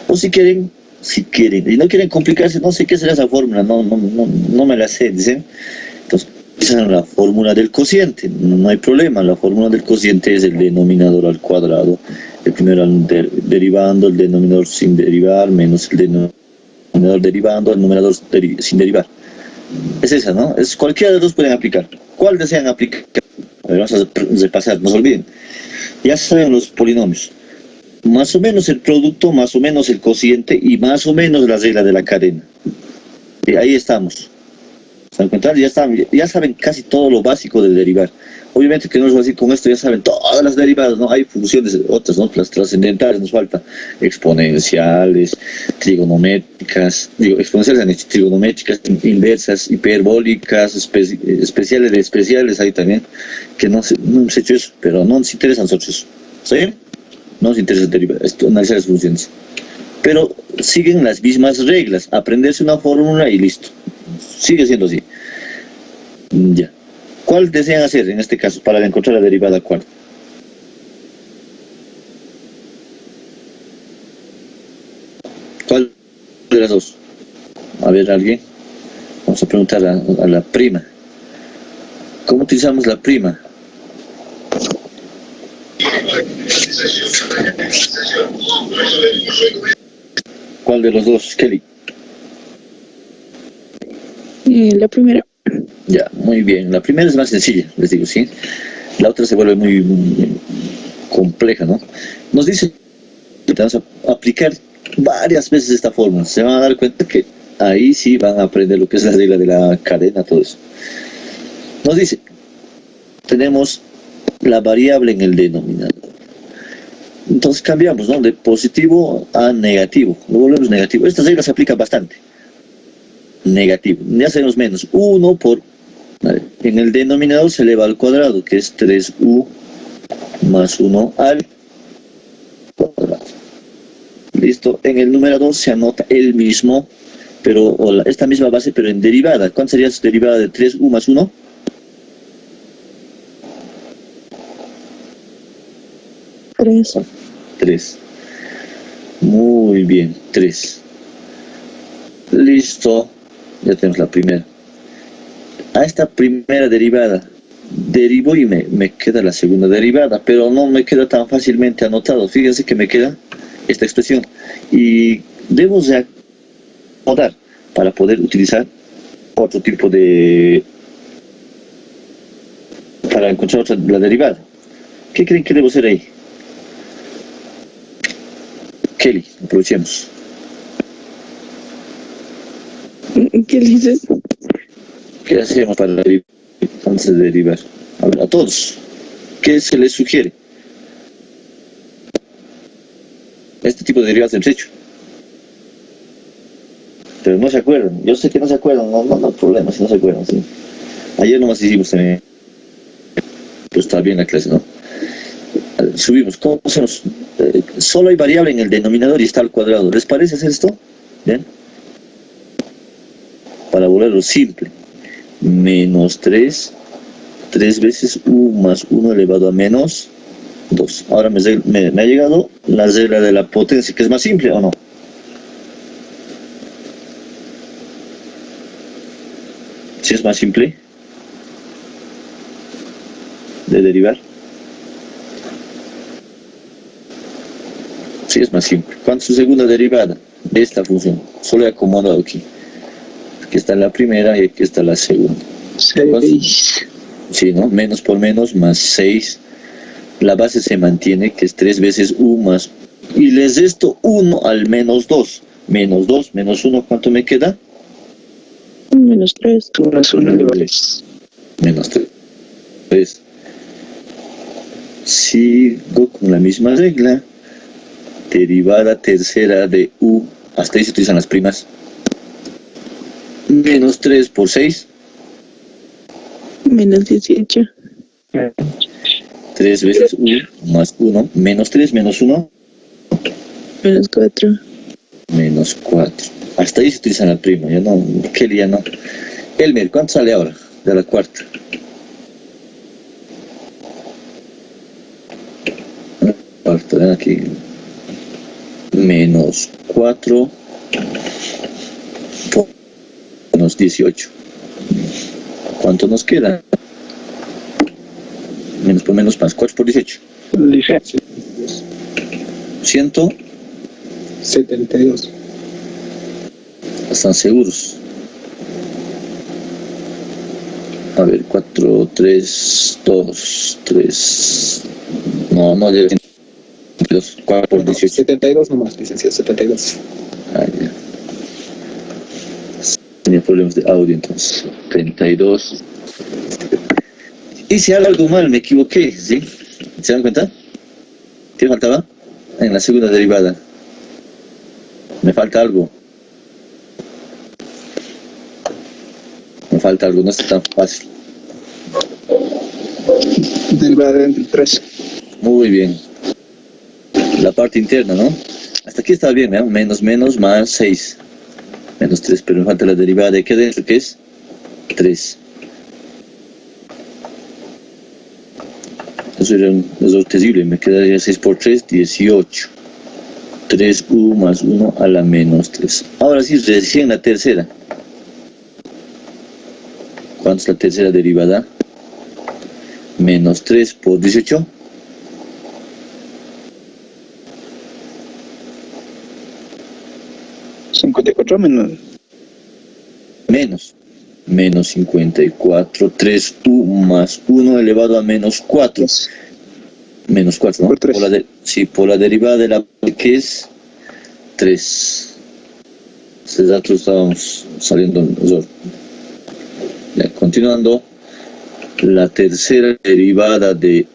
O si quieren, y no quieren complicarse, no sé qué será esa fórmula, no me la sé, dicen. Entonces, esa es la fórmula del cociente, no hay problema, la fórmula del cociente es el denominador al cuadrado, el primero derivando, el denominador sin derivar, menos el denominador derivando, el numerador sin derivar. Es esa, ¿no? Es cualquiera de los dos pueden aplicar. ¿Cuál desean aplicar? A ver, vamos a repasar, no se olviden. Ya saben los polinomios. Más o menos el producto, más o menos el cociente y más o menos la regla de la cadena. Y ahí estamos. ¿Se dan cuenta? Ya saben casi todo lo básico de derivar. Obviamente que no es así, con esto ya saben todas las derivadas, ¿no? Hay funciones otras, ¿no? Las trascendentales nos falta, exponenciales, trigonométricas, exponenciales, trigonométricas, inversas, hiperbólicas, especiales de especiales hay también, que no hemos hecho eso, pero no nos interesa a nosotros, ¿sí? No nos interesa analizar las funciones. Pero siguen las mismas reglas, aprenderse una fórmula y listo. Sigue siendo así. Ya. ¿Cuál desean hacer en este caso para encontrar la derivada cuarta? ¿Cuál de las dos? A ver, alguien. Vamos a preguntar a la prima. ¿Cómo utilizamos la prima? ¿Cuál de los dos, Kelly? La primera. Ya, muy bien. La primera es más sencilla, les digo, ¿sí? La otra se vuelve muy compleja, ¿no? Nos dice que vamos a aplicar varias veces esta fórmula. Se van a dar cuenta que ahí sí van a aprender lo que es la regla de la cadena, todo eso. Nos dice, tenemos la variable en el denominador. Entonces cambiamos, ¿no? De positivo a negativo. Lo volvemos negativo. Esta regla se aplica bastante. Negativo. Ya sabemos menos. 1 por... Vale. En el denominador se eleva al cuadrado, que es 3u más 1 al cuadrado. Listo. En el numerador se anota el mismo, pero esta misma base, pero en derivada. ¿Cuánto sería su derivada de 3u más 1? 3. Muy bien, 3. Listo. Ya tenemos la primera. A esta primera derivada derivo y me queda la segunda derivada, pero no me queda tan fácilmente anotado. Fíjense que me queda esta expresión y debo de acomodar para poder utilizar otro tipo de... para encontrar la derivada. ¿Qué creen que debo hacer ahí? Kelly, aprovechemos. ¿Qué dices? ¿Qué hacemos para antes de derivar? A ver, a todos, ¿qué se les sugiere? Este tipo de derivadas hemos hecho. Pero no se acuerdan. Yo sé que no se acuerdan. No hay problema si no se acuerdan. ¿Sí? Ayer nomás hicimos también. Pues está bien la clase, ¿no? Subimos. ¿Cómo hacemos? Solo hay variable en el denominador y está al cuadrado. ¿Les parece hacer esto? ¿Bien? Para volverlo simple. Menos 3 veces u más 1 elevado a menos 2. Ahora me ha llegado la regla de la potencia, que es más simple, ¿o no? ¿Sí es más simple de derivar? Sí es más simple. ¿Cuánto es su segunda derivada de esta función? Solo he acomodado aquí. Aquí está la primera y aquí está la segunda. 6. Sí, ¿no? Menos por menos más 6. La base se mantiene, que es 3 veces u más... Y les resto 1 al menos 2. Menos 2, menos 1, ¿cuánto me queda? Menos 3. Más 1 iguales. Menos 3. Sigo con la misma regla. Derivada tercera de u. Hasta ahí se utilizan las primas. Menos 3 por 6. Menos 18. 3 veces u más 1. Menos 3, menos 1. Menos 4. Menos 4. Hasta ahí se utilizan las primas. Ya no, Kelly ya no. Elmer, ¿cuánto sale ahora de la cuarta? Cuarta, ven aquí. Menos 4 por menos 18. ¿Cuánto nos queda? Menos por menos más 4 por 18. 172. ¿Están seguros? A ver, 4, 3, 2, 3. No debe ser 4 por 18. 72 nomás, licenciado, 72. Ah, ya. Tenía problemas de audio entonces. 32. Hice algo mal, me equivoqué, ¿sí? ¿Se dan cuenta? ¿Qué faltaba? En la segunda derivada. Me falta algo. Me falta algo, no está tan fácil. Derivada entre 3. Muy bien. La parte interna, ¿no? Hasta aquí está bien, ¿no? Menos más 6. Menos 3, pero me falta la derivada de aquí adentro, que es 3. Eso era un error terrible, me quedaría 6 por 3, 18. 3u más 1 a la menos 3. Ahora sí, recién la tercera. ¿Cuánto es la tercera derivada? Menos 3 por 18. Menos 54. 3u más 1 elevado a menos 4. Menos 4, ¿no? Por 3. Por la derivada de la que es 3. Ese dato estábamos saliendo en error. Ya, continuando, la tercera derivada de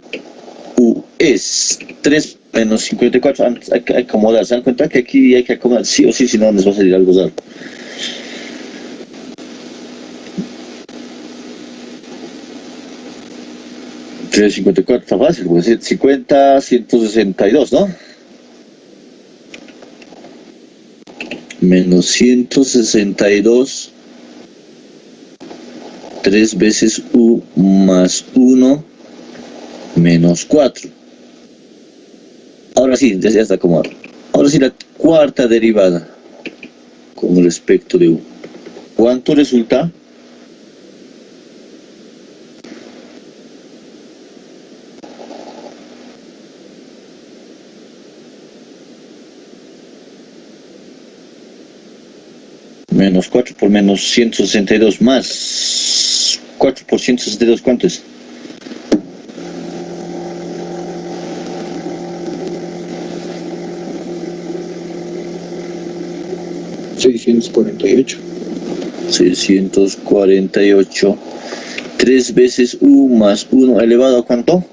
u es 3 menos 54. Hay que acomodar. ¿Se dan cuenta que aquí hay que acomodar sí o sí, si no nos va a salir algo raro? ¿3 54 está fácil? Pues 50, 162, ¿no? Menos 162. 3 veces u más 1 menos 4. Ahora sí, ya está acomodado. Ahora sí, la cuarta derivada con respecto de u. ¿Cuánto resulta? Menos 4 por menos 162 más 4 por 162, ¿cuánto es? $648. 648. 3 veces u más 1 elevado a ¿cuánto?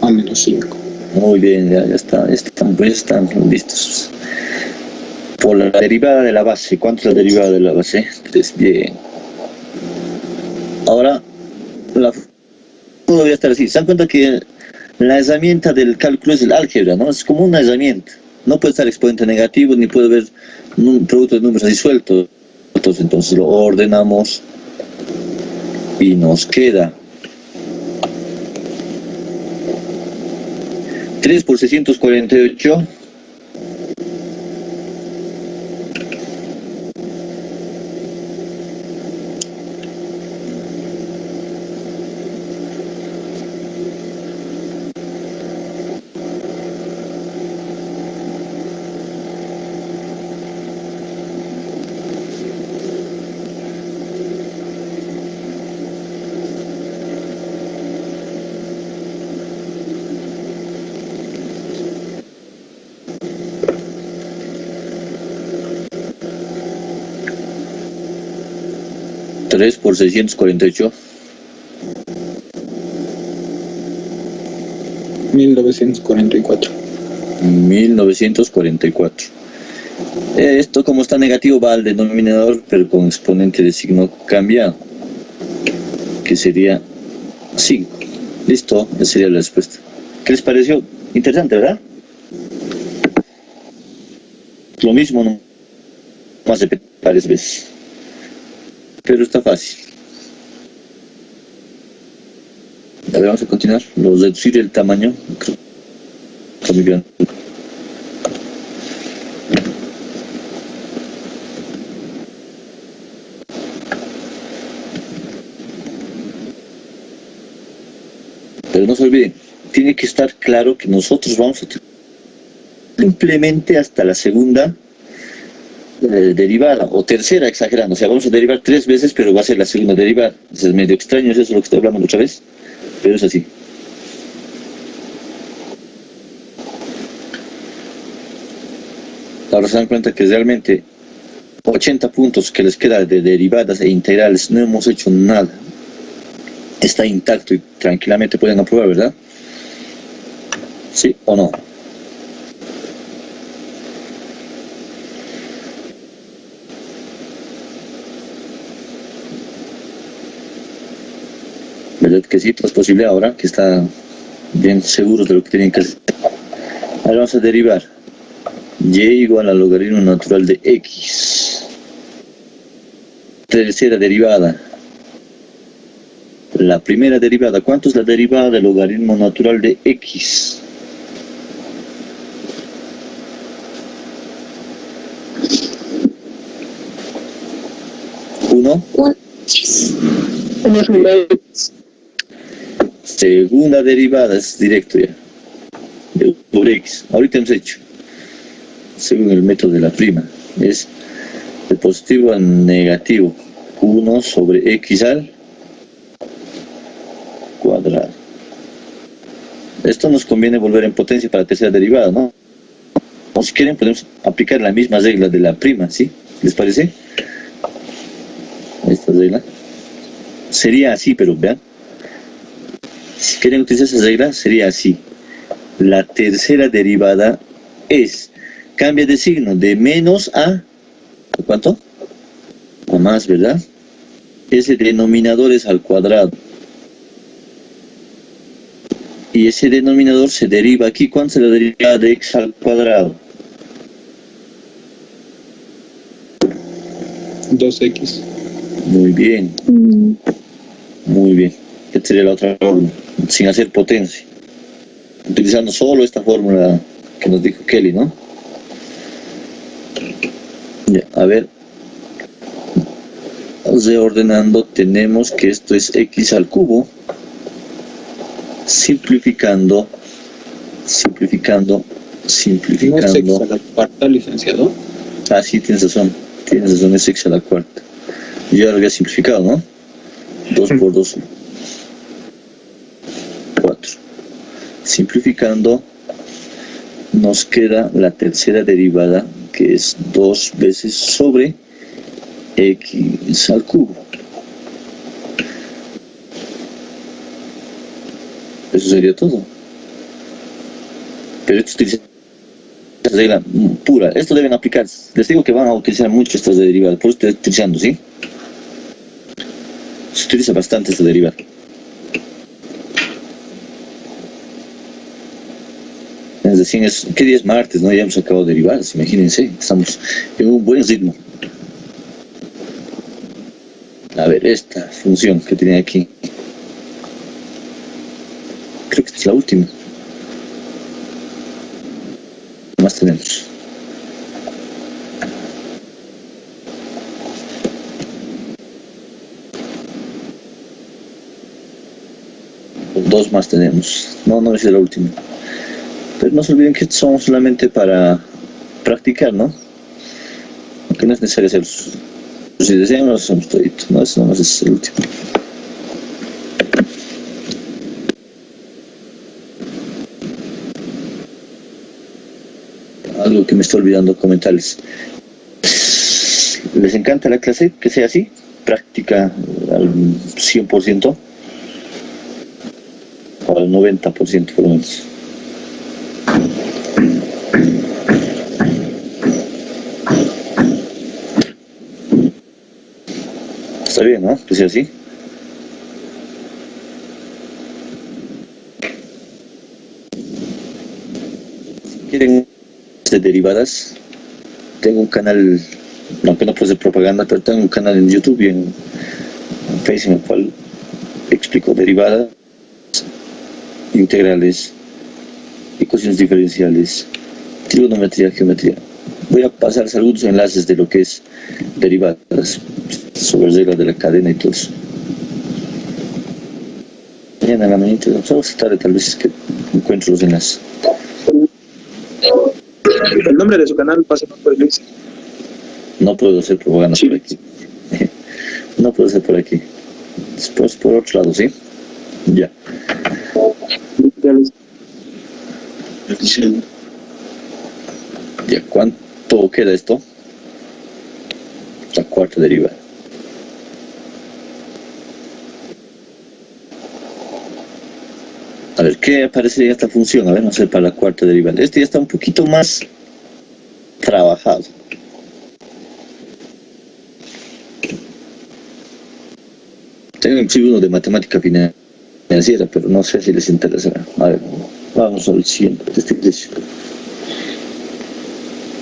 A menos 5. Muy bien, ya están listos. Por la derivada de la base. ¿Cuánto es la derivada de la base? 3, bien. Ahora, no debería estar así. ¿Se dan cuenta que la herramienta del cálculo es el álgebra, ¿no? Es como una herramienta. No puede estar exponente negativo, ni puede haber un producto de números disueltos. Entonces lo ordenamos y nos queda 3 por 648. ¿3 por 648? 1944. 1944. Esto, como está negativo, va al denominador, pero con exponente de signo cambiado, que sería 5. Listo, esa sería la respuesta. ¿Qué les pareció? Interesante, ¿verdad? Lo mismo, no más de varias veces. Pero está fácil. A ver, vamos a continuar. Reducir el tamaño. Está muy bien. Pero no se olviden, tiene que estar claro que nosotros vamos a simplemente hasta la segunda derivada, o tercera, exagerando. O sea, vamos a derivar 3 veces, pero va a ser la segunda derivada. Es medio extraño, eso es lo que estoy hablando otra vez, pero es así. Ahora se dan cuenta que realmente 80 puntos que les queda de derivadas e integrales no hemos hecho nada. está intacto y tranquilamente pueden aprobar, ¿verdad? ¿Sí o no? ¿Verdad que sí? Es posible ahora que está bien seguros de lo que tienen que hacer. Ahora vamos a derivar y igual al logaritmo natural de x. Tercera derivada. La primera derivada. ¿Cuánto es la derivada del logaritmo natural de x? ¿1? Segunda derivada es directo ya. Sobre x. Ahorita hemos hecho. Según el método de la prima. Es de positivo a negativo. 1 sobre x al cuadrado. Esto nos conviene volver en potencia para la tercera derivada, ¿no? O si quieren podemos aplicar la misma regla de la prima, ¿sí? ¿Les parece? Esta regla. Sería así, pero vean. Si quieren utilizar esa regla, sería así. La tercera derivada es, cambia de signo, de menos a ¿cuánto? A más, ¿verdad? Ese denominador es al cuadrado. Y ese denominador se deriva aquí. ¿Cuánto se la deriva de x al cuadrado? 2x. Muy bien. Muy bien. Esta sería la otra fórmula, sin hacer potencia. Utilizando solo esta fórmula que nos dijo Kelly, ¿no? Ya, a ver. Reordenando, tenemos que esto es x al cubo. Simplificando. ¿No es x a la cuarta, licenciado? Ah, sí, tienes razón, es x a la cuarta. Yo ya lo había simplificado, ¿no? 2 por 2, 4. Simplificando, nos queda la tercera derivada, que es 2 veces sobre x al cubo. Eso sería todo. Pero esto utiliza regla pura. Esto deben aplicar. Les digo que van a utilizar mucho estas derivadas. Por eso estoy utilizando, ¿sí? Se utiliza bastante esta derivada. Es decir, ¿qué día es martes? ¿No? Ya hemos acabado derivadas, imagínense. Estamos en un buen ritmo. A ver, esta función que tenía aquí. Creo que esta es la última. ¿Qué más tenemos? Dos más tenemos. No es la última. Pero no se olviden que son solamente para practicar, ¿no? Aunque no es necesario hacerlos. Si desean, lo hacemos todito. No, eso nomás es el último. Algo que me estoy olvidando comentarles. ¿Les encanta la clase? Que sea así, práctica al 100%, o al 90% por lo menos. Está bien, ¿no? Que sea así. ¿Quieren de derivadas? Tengo un canal, aunque no puede ser propaganda, pero tengo un canal en YouTube y en Facebook en el cual explico derivadas, integrales, ecuaciones diferenciales, trigonometría, geometría. Voy a pasar algunos enlaces de lo que es derivadas, sobre reglas de la cadena y todo eso. Mañana en la mañana, vamos a tarde, tal vez que encuentro los enlaces. El nombre de su canal, pásenlo por el link. No puedo hacer propaganda por aquí. No puedo hacer por aquí. Después por otro lado, ¿sí? Ya. Ya, ¿cuánto queda esto? La cuarta derivada. A ver, ¿qué aparecería esta función? A ver, no sé, para la cuarta derivada. Este ya está un poquito más trabajado. Tengo inclusive uno de matemática financiera, pero no sé si les interesará. A ver, vamos al siguiente ejercicio.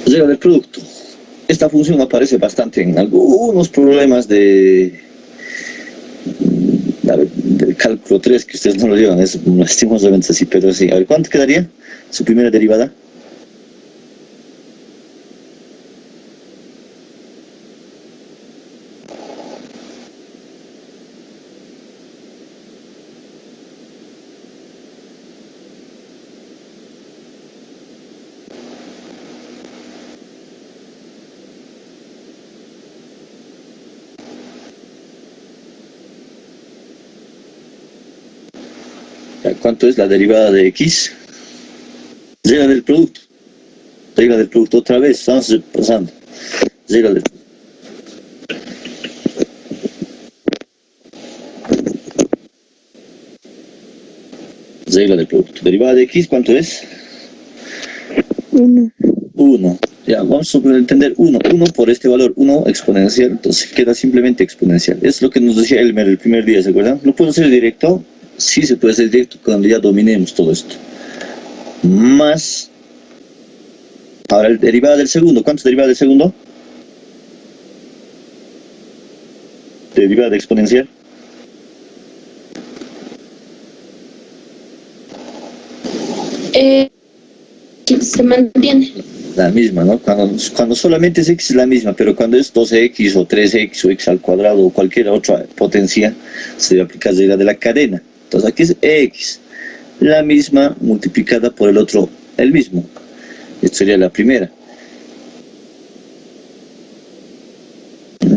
Regla del producto. Esta función aparece bastante en algunos problemas del cálculo 3, que ustedes no lo llevan, es lastimosamente así, pero sí. A ver, ¿cuánto quedaría su primera derivada? ¿Cuánto es la derivada de x? Regla del producto. Regla del producto otra vez. Estamos pasando. Regla del producto. Regla del producto. Derivada de x, ¿cuánto es? 1. 1. Ya, vamos a entender 1. 1 por este valor, 1 exponencial. Entonces queda simplemente exponencial. Es lo que nos decía Elmer el primer día, ¿se acuerdan? ¿Lo puedo hacer directo? Sí, se puede hacer directo cuando ya dominemos todo esto. Más. Ahora, el derivada del segundo. ¿Cuánto es derivada del segundo? Derivada exponencial. Se mantiene. La misma, ¿no? Cuando solamente es x es la misma, pero cuando es 12x o 3x o x al cuadrado o cualquier otra potencia, se debe aplicar la regla de la cadena. Entonces aquí es x, la misma multiplicada por el otro, el mismo. Esta sería la primera.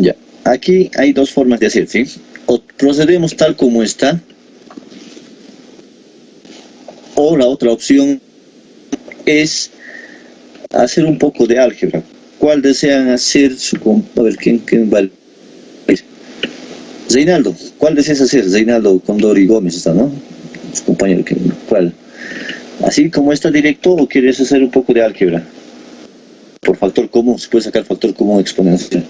Ya, aquí hay dos formas de hacer, ¿sí? O procedemos tal como está, o la otra opción es hacer un poco de álgebra. ¿Cuál desean hacer? A ver, ¿quién va? Reinaldo, ¿cuál deseas hacer? Reinaldo Condori Gómez está, ¿no? Su compañero, ¿cuál? ¿Así como está directo o quieres hacer un poco de álgebra? Por factor común, se puede sacar factor común exponencial.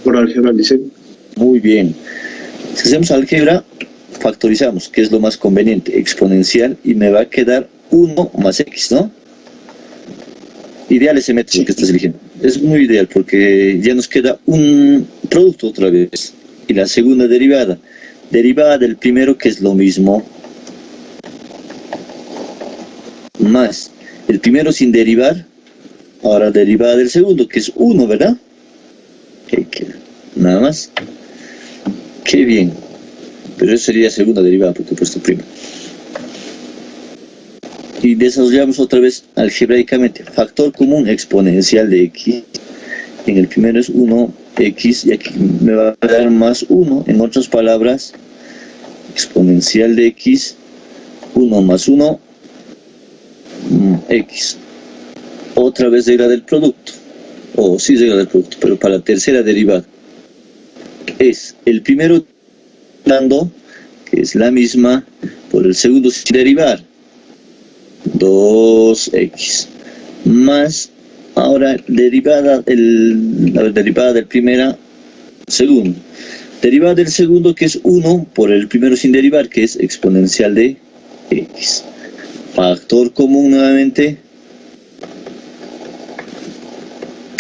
Por álgebra, dice. Muy bien. Si hacemos álgebra, factorizamos, que es lo más conveniente, exponencial, y me va a quedar 1 más x, ¿no? Ideal ese método que estás eligiendo. Es muy ideal porque ya nos queda un producto otra vez. Y la segunda derivada. Derivada del primero, que es lo mismo. Más el primero sin derivar. Ahora derivada del segundo, que es 1, ¿verdad? Nada más. Qué bien. Pero eso sería segunda derivada porque he puesto prima. Y desarrollamos otra vez algebraicamente. Factor común exponencial de x. En el primero es 1x y aquí me va a dar más 1. En otras palabras, exponencial de x, 1 más 1, x. Otra vez regla del producto. O sí, regla del producto, pero para la tercera derivada. Es el primero dando, que es la misma, por el segundo sin derivar. 2x más ahora derivada derivada del primera segundo, derivada del segundo, que es 1 por el primero sin derivar, que es exponencial de x. Factor común nuevamente,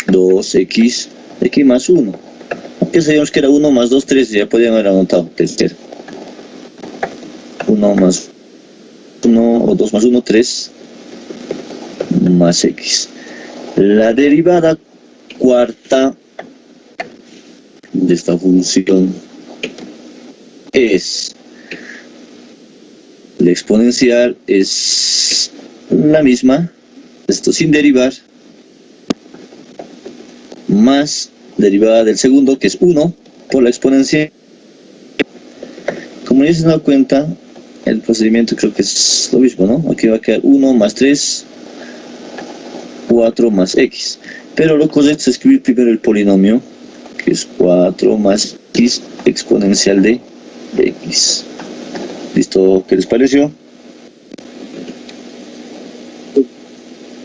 2x x más 1, aunque sabíamos que era 1 más 2, 3, ya podían haber anotado tercero. 1 más 1 o 2 más 1, 3 más x. La derivada cuarta de esta función es la exponencial, es la misma, esto sin derivar, más derivada del segundo, que es 1 por la exponencial. Como ya se han dado cuenta, el procedimiento creo que es lo mismo, ¿no? Aquí va a quedar 1 más 3, 4 más x. Pero lo correcto es escribir primero el polinomio, que es 4 más x exponencial de de x. ¿Listo? ¿Qué les pareció?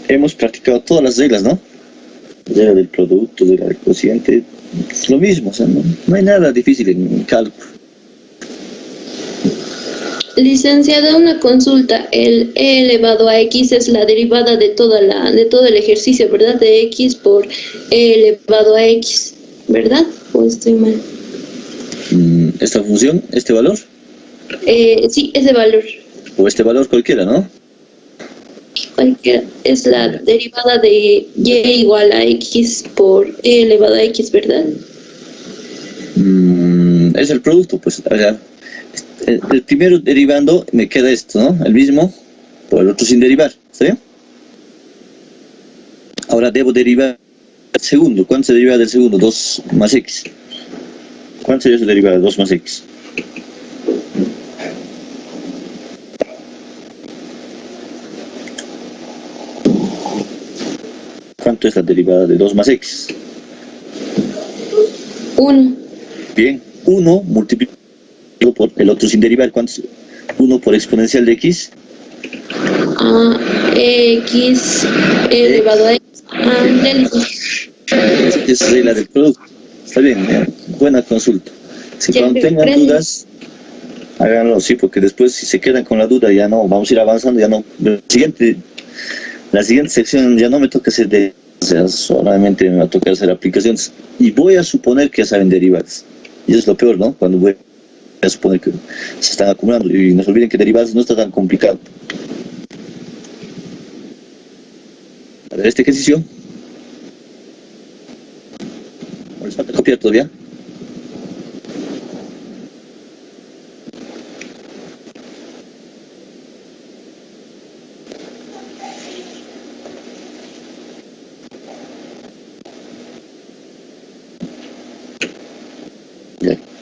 Hemos practicado todas las reglas, ¿no? Regla del producto, regla del cociente, es lo mismo, o sea, no hay nada difícil en cálculo. Licenciada, una consulta. El e elevado a x es la derivada de todo el ejercicio, ¿verdad? De x por e elevado a x, ¿verdad? ¿O estoy mal? Esta función, este valor, Sí, ese valor. o este valor cualquiera, ¿no? Cualquiera. Es la derivada de y igual a x por e elevado a x, ¿verdad? Es el producto, pues, o sea, el primero derivando me queda esto, ¿no? El mismo, por el otro sin derivar, ¿está bien? Ahora debo derivar el segundo. ¿Cuánto se deriva del segundo? 2 más x. ¿Cuánto sería su derivada? 2 más x. ¿Cuánto es la derivada de 2 más x? 1. Bien, 1 multiplicado por el otro sin derivar. ¿Cuánto es? 1 por exponencial de x. X elevado a x. Es regla del producto. Está bien, buena consulta. Si cuando tengan dudas, háganlo, sí, porque después si se quedan con la duda ya no, vamos a ir avanzando, ya no. La siguiente sección ya no me toca hacer o sea, solamente me va a tocar hacer aplicaciones. Y voy a suponer que ya saben derivadas. Y eso es lo peor, ¿no? Cuando voy a suponer que se están acumulando. Y no se olviden que derivadas no está tan complicado. A ver, este ejercicio. ¿O les falta copiar todavía?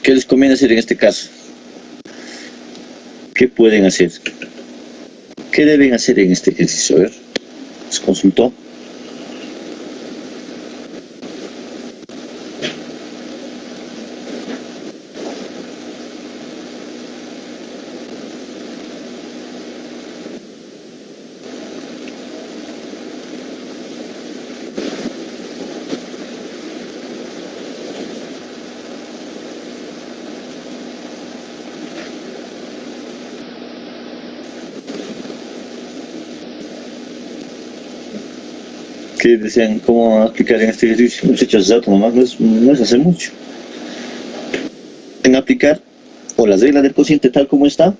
¿Qué les conviene hacer en este caso? ¿Qué pueden hacer? ¿Qué deben hacer en este ejercicio? A ver, ¿les consultó? ¿Qué desean? ¿Cómo aplicar en este ejercicio? Muchachos, datos nomás no es hacer mucho. En aplicar o las reglas del cociente tal como está,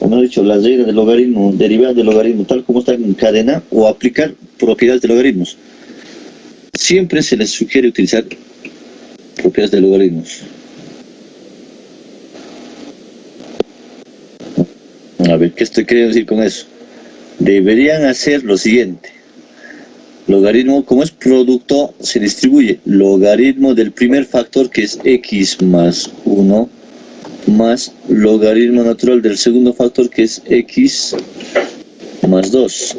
o mejor dicho, las reglas del logaritmo, derivadas del logaritmo tal como está en cadena, o aplicar propiedades de logaritmos. Siempre se les sugiere utilizar propiedades de logaritmos. A ver, ¿qué estoy queriendo decir con eso? Deberían hacer lo siguiente. Logaritmo, como es producto, se distribuye logaritmo del primer factor, que es x más 1, más logaritmo natural del segundo factor, que es x más 2.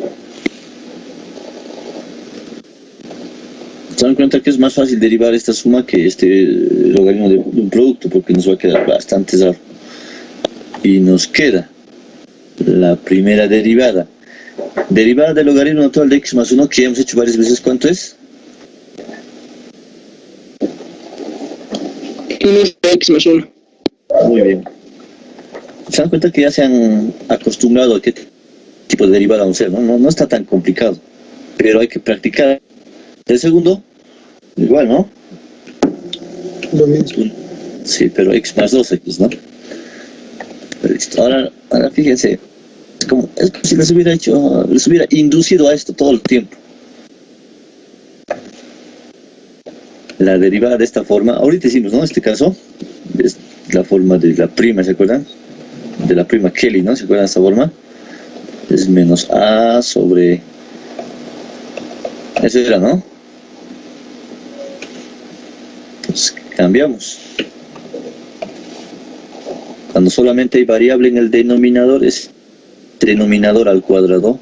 Se dan cuenta que es más fácil derivar esta suma que este logaritmo de un producto, porque nos va a quedar bastante raro. Y nos queda la primera derivada. Derivada del logaritmo natural de x más 1, que ya hemos hecho varias veces. ¿Cuánto es? 1x más 1. Muy bien. Se dan cuenta que ya se han acostumbrado a qué tipo de derivada vamos a hacer, ¿no? No está tan complicado, pero hay que practicar. El segundo, igual, ¿no? Lo mismo. Sí, pero x más 2x, ¿no? Listo. Ahora fíjense, es como si les hubiera inducido a esto todo el tiempo. La derivada de esta forma, ahorita hicimos, ¿no? En este caso, es la forma de la prima, ¿se acuerdan? De la prima Kelly, ¿no? ¿Se acuerdan de esta forma? Es menos a sobre... Eso era, ¿no? Entonces, cambiamos. Cuando solamente hay variable en el denominador, es denominador al cuadrado.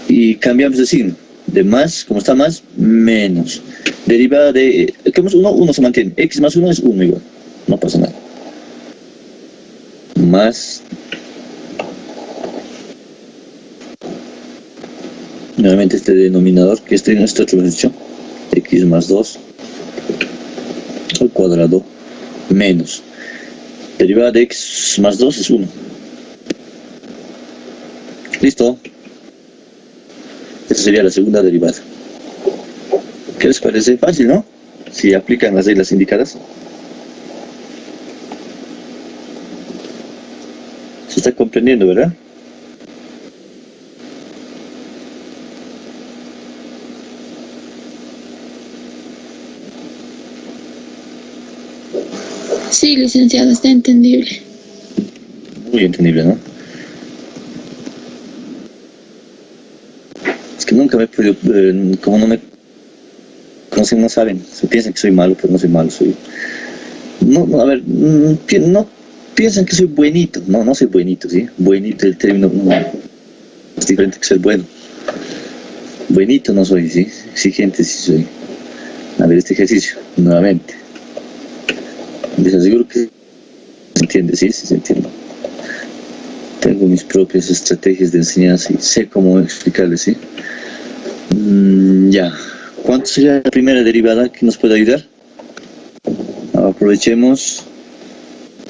Y cambiamos de signo. De más, como está más, menos. Derivada de, ¿qué es 1? 1 se mantiene. X más 1 es 1 igual. No pasa nada. Más. Nuevamente este denominador, que este otro lo hemos hecho. X más 2 al cuadrado menos. Derivada de x más 2 es 1. Listo. Esa sería la segunda derivada. ¿Qué les parece? Fácil, ¿no? Si aplican las reglas indicadas. Se está comprendiendo, ¿verdad? Sí, licenciado, está entendible. Muy entendible, ¿no? Es que nunca me he podido, como no me conocen, no saben, se piensan que soy malo, pero no soy malo, soy... No, a ver, no piensan que soy buenito, no soy buenito, ¿sí? Buenito, el término es diferente que ser bueno. Buenito no soy, ¿sí? Exigente sí soy. A ver, este ejercicio, nuevamente. Les aseguro que se entiende, ¿sí? Sí se entiende. Tengo mis propias estrategias de enseñanza y sé cómo explicarles, ¿sí? Ya. ¿Cuánto sería la primera derivada que nos puede ayudar? Aprovechemos.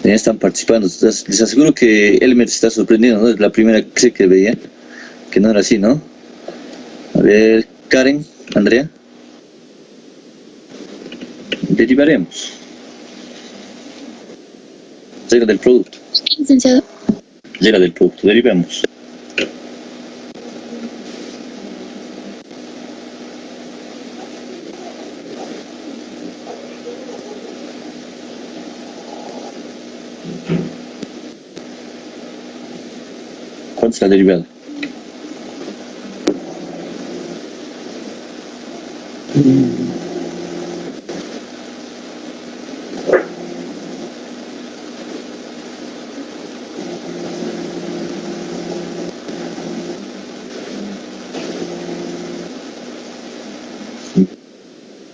Ya están participando. Les aseguro que Elmer se está sorprendiendo, ¿no? Es la primera que sé que veía, que no era así, ¿no? A ver, Karen, Andrea. Derivaremos. Llega del producto. Sí, licenciado. Llega del producto. Derivemos. ¿Cuánto es la derivada?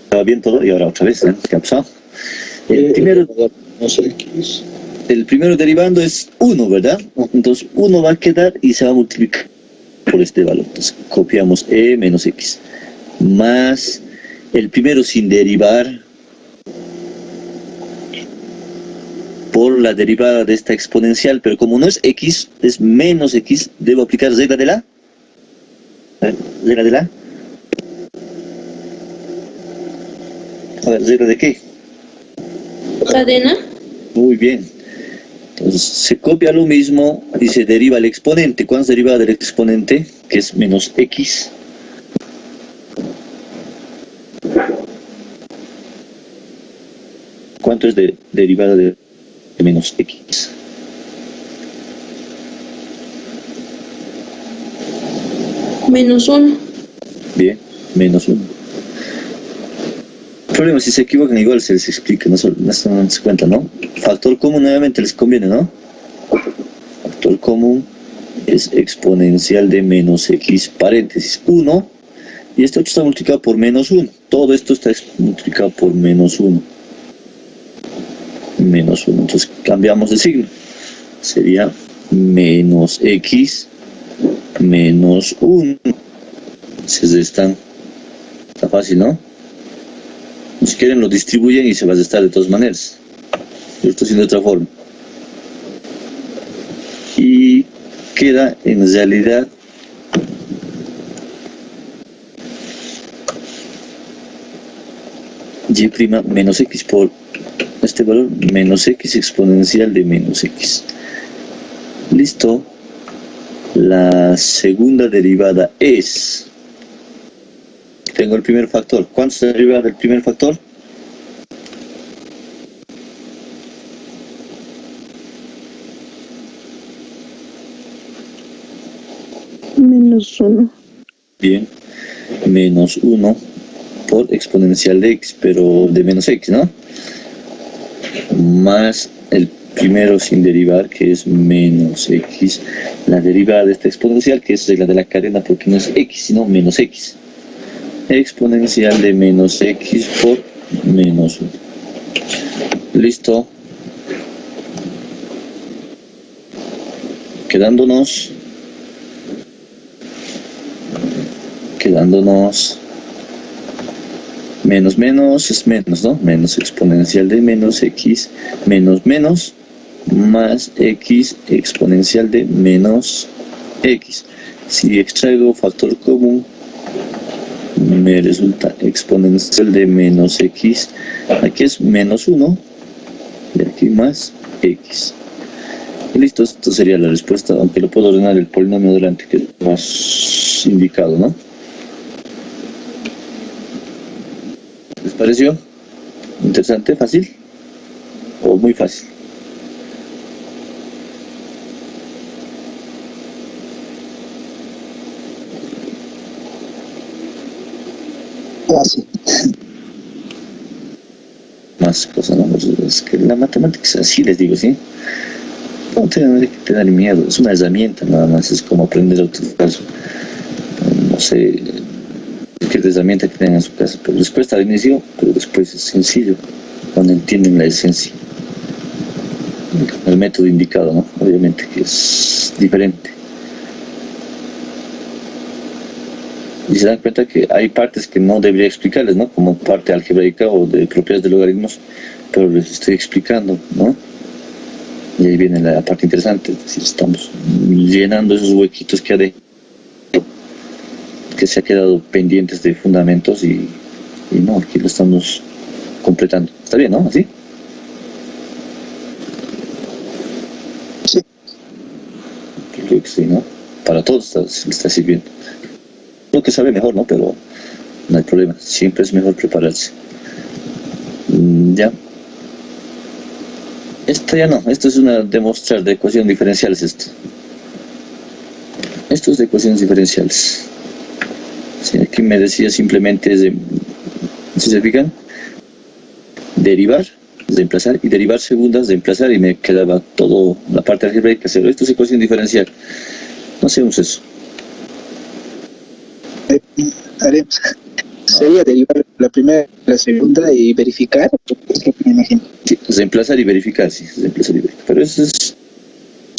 Estaba bien todo y ahora otra vez, ¿eh? ¿Qué ha pasado? El primero derivando es 1, ¿verdad? Entonces 1 va a quedar y se va a multiplicar por este valor. Entonces copiamos e menos x. Más el primero sin derivar por la derivada de esta exponencial, pero como no es x, es menos x, debo aplicar regla de la... ¿Regla de la? A ver, ¿regla de qué? Cadena. Muy bien. Entonces se copia lo mismo y se deriva el exponente. ¿Cuánto es derivada del exponente? Que es menos x. ¿Cuánto es de derivada de menos x? Menos 1. Bien, menos 1. El problema, si se equivocan igual se les explica, no se cuenta, ¿no? Factor común nuevamente les conviene, ¿no? Factor común es exponencial de menos x paréntesis 1 y este 8 está multiplicado por menos 1. Todo esto está multiplicado por menos 1. Menos 1. Entonces cambiamos de signo. Sería menos x menos 1. Entonces está fácil, ¿no? Si quieren lo distribuyen y se va a restar de todas maneras. Yo lo estoy haciendo de otra forma. Y queda en realidad y' menos x por este valor menos x exponencial de menos x. Listo. La segunda derivada es... Tengo el primer factor. ¿Cuánto se deriva del primer factor? Menos 1. Bien. Menos 1 por exponencial de x, pero de menos x, ¿no? Más el primero sin derivar, que es menos x. La derivada de esta exponencial, que es la de la cadena, porque no es x, sino menos x. exponencial de menos x por menos 1. Listo. Quedándonos menos menos es menos, ¿no? Menos exponencial de menos x menos menos más x exponencial de menos x. Si extraigo factor común, me resulta exponencial de menos x. Aquí es menos 1 y aquí más x. Y listo, esto sería la respuesta, aunque lo puedo ordenar el polinomio delante, que es más indicado, ¿no? ¿Les pareció interesante, fácil o muy fácil? Así. Más cosas, ¿no? Es que la matemática es así, les digo, ¿sí? No tienen que tener miedo, es una herramienta nada más, es como aprender a utilizar, no sé, qué herramienta que tengan en su casa, pero les cuesta al inicio, pero después es sencillo, cuando entienden la esencia. El método indicado, ¿no? Obviamente que es diferente. Y se dan cuenta que hay partes que no debería explicarles, ¿no? Como parte algebraica o de propiedades de logaritmos, pero les estoy explicando, ¿no? Y ahí viene la parte interesante, es decir, estamos llenando esos huequitos que se ha quedado pendientes de fundamentos y no, aquí lo estamos completando. ¿Está bien, no? ¿Así? Sí. Creo que sí, ¿no? Para todos está sirviendo. Lo que sabe mejor, ¿no? Pero no hay problema, siempre es mejor prepararse. Ya. Esto ya no, esto es una demostrar de ecuaciones diferenciales esto. Esto es de ecuaciones diferenciales. Sí, aquí me decía simplemente, ¿sí se fijan? Derivar, reemplazar, y derivar segundas, reemplazar, y me quedaba todo la parte algebraica cero. Esto es ecuación diferencial. No hacemos eso. Haremos. Sería derivar la primera, la segunda y verificar, es lo que me imagino. Sí, reemplazar y verificar, sí, reemplazar y verificar. Pero eso es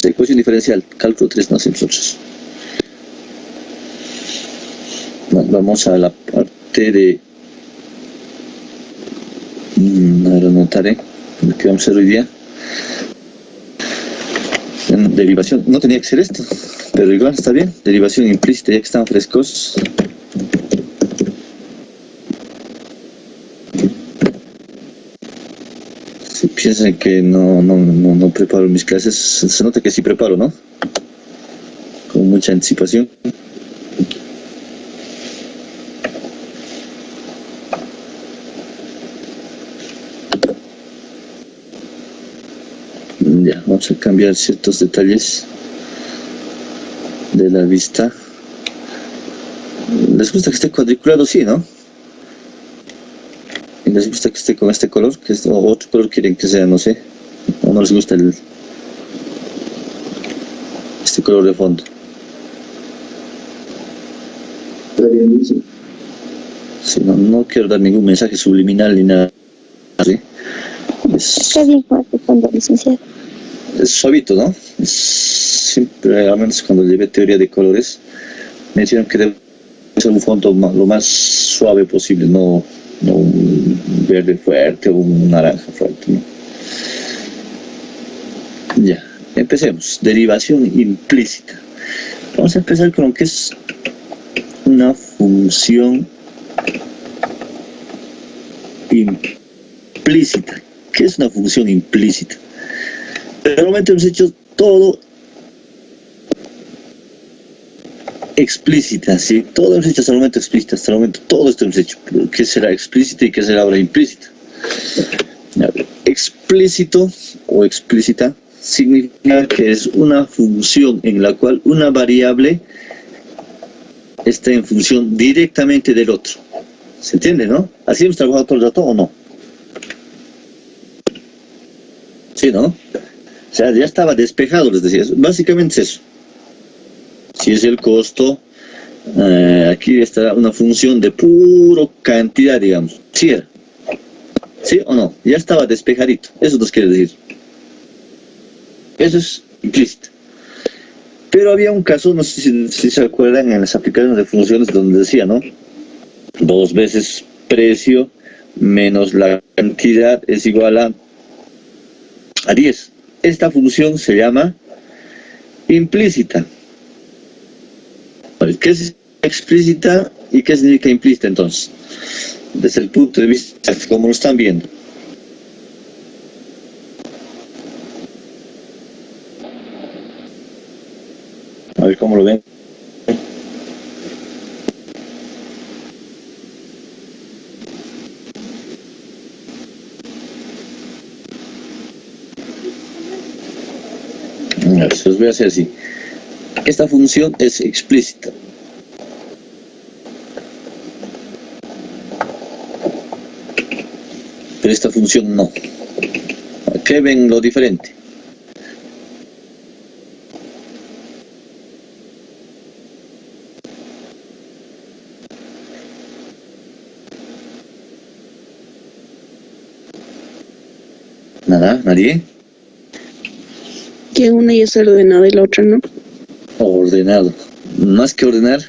ecuación diferencial, cálculo 3 no hacemos nosotros. Vamos a la parte de... ahora anotaré lo que vamos a hacer hoy día. En derivación, no tenía que ser esto, pero igual está bien. Derivación implícita, ya que están frescos. Si piensan que no preparo mis clases, se nota que sí preparo, ¿no? Con mucha anticipación. Ya, vamos a cambiar ciertos detalles de la vista. ¿Les gusta que esté cuadriculado? Sí, ¿no? ¿Y les gusta que esté con este color? ¿O otro color quieren que sea? No sé. ¿O no les gusta este color de fondo? Sí, no quiero dar ningún mensaje subliminal ni nada. ¿Sí? Está bien con este fondo, licenciado. Es suavito, ¿no? Siempre, al menos cuando llevé teoría de colores, me dijeron que debe ser un fondo lo más suave posible, no un verde fuerte o un naranja fuerte, ¿no? Ya, empecemos. Derivación implícita. Vamos a empezar con lo que es una función implícita. ¿Qué es una función implícita? Normalmente hemos hecho todo explícita, ¿sí? Todo hemos hecho hasta el momento explícita, hasta el momento todo esto hemos hecho. ¿Qué será explícita y qué será ahora implícita? Explícito o explícita significa que es una función en la cual una variable está en función directamente del otro. ¿Se entiende, no? ¿Así hemos trabajado todo el rato o no? Sí, ¿no? O sea, ya estaba despejado, les decía. Básicamente es eso. Si es el costo aquí está una función de puro cantidad, digamos. ¿Sí era? ¿Sí o no? Ya estaba despejadito. Eso nos quiere decir. Eso es implícito. Pero había un caso, no sé si se acuerdan, en las aplicaciones de funciones donde decía, ¿no? 2 veces precio menos la cantidad es igual a 10. Esta función se llama implícita. ¿Qué es explícita y qué significa implícita entonces? Desde el punto de vista, como lo están viendo. A ver cómo lo ven. A ver, se los voy a hacer así. Esta función es explícita. Pero esta función no. ¿Qué ven lo diferente? Nada, nadie. Que una ya está ordenada y la otra no. Ordenado. Más que ordenar,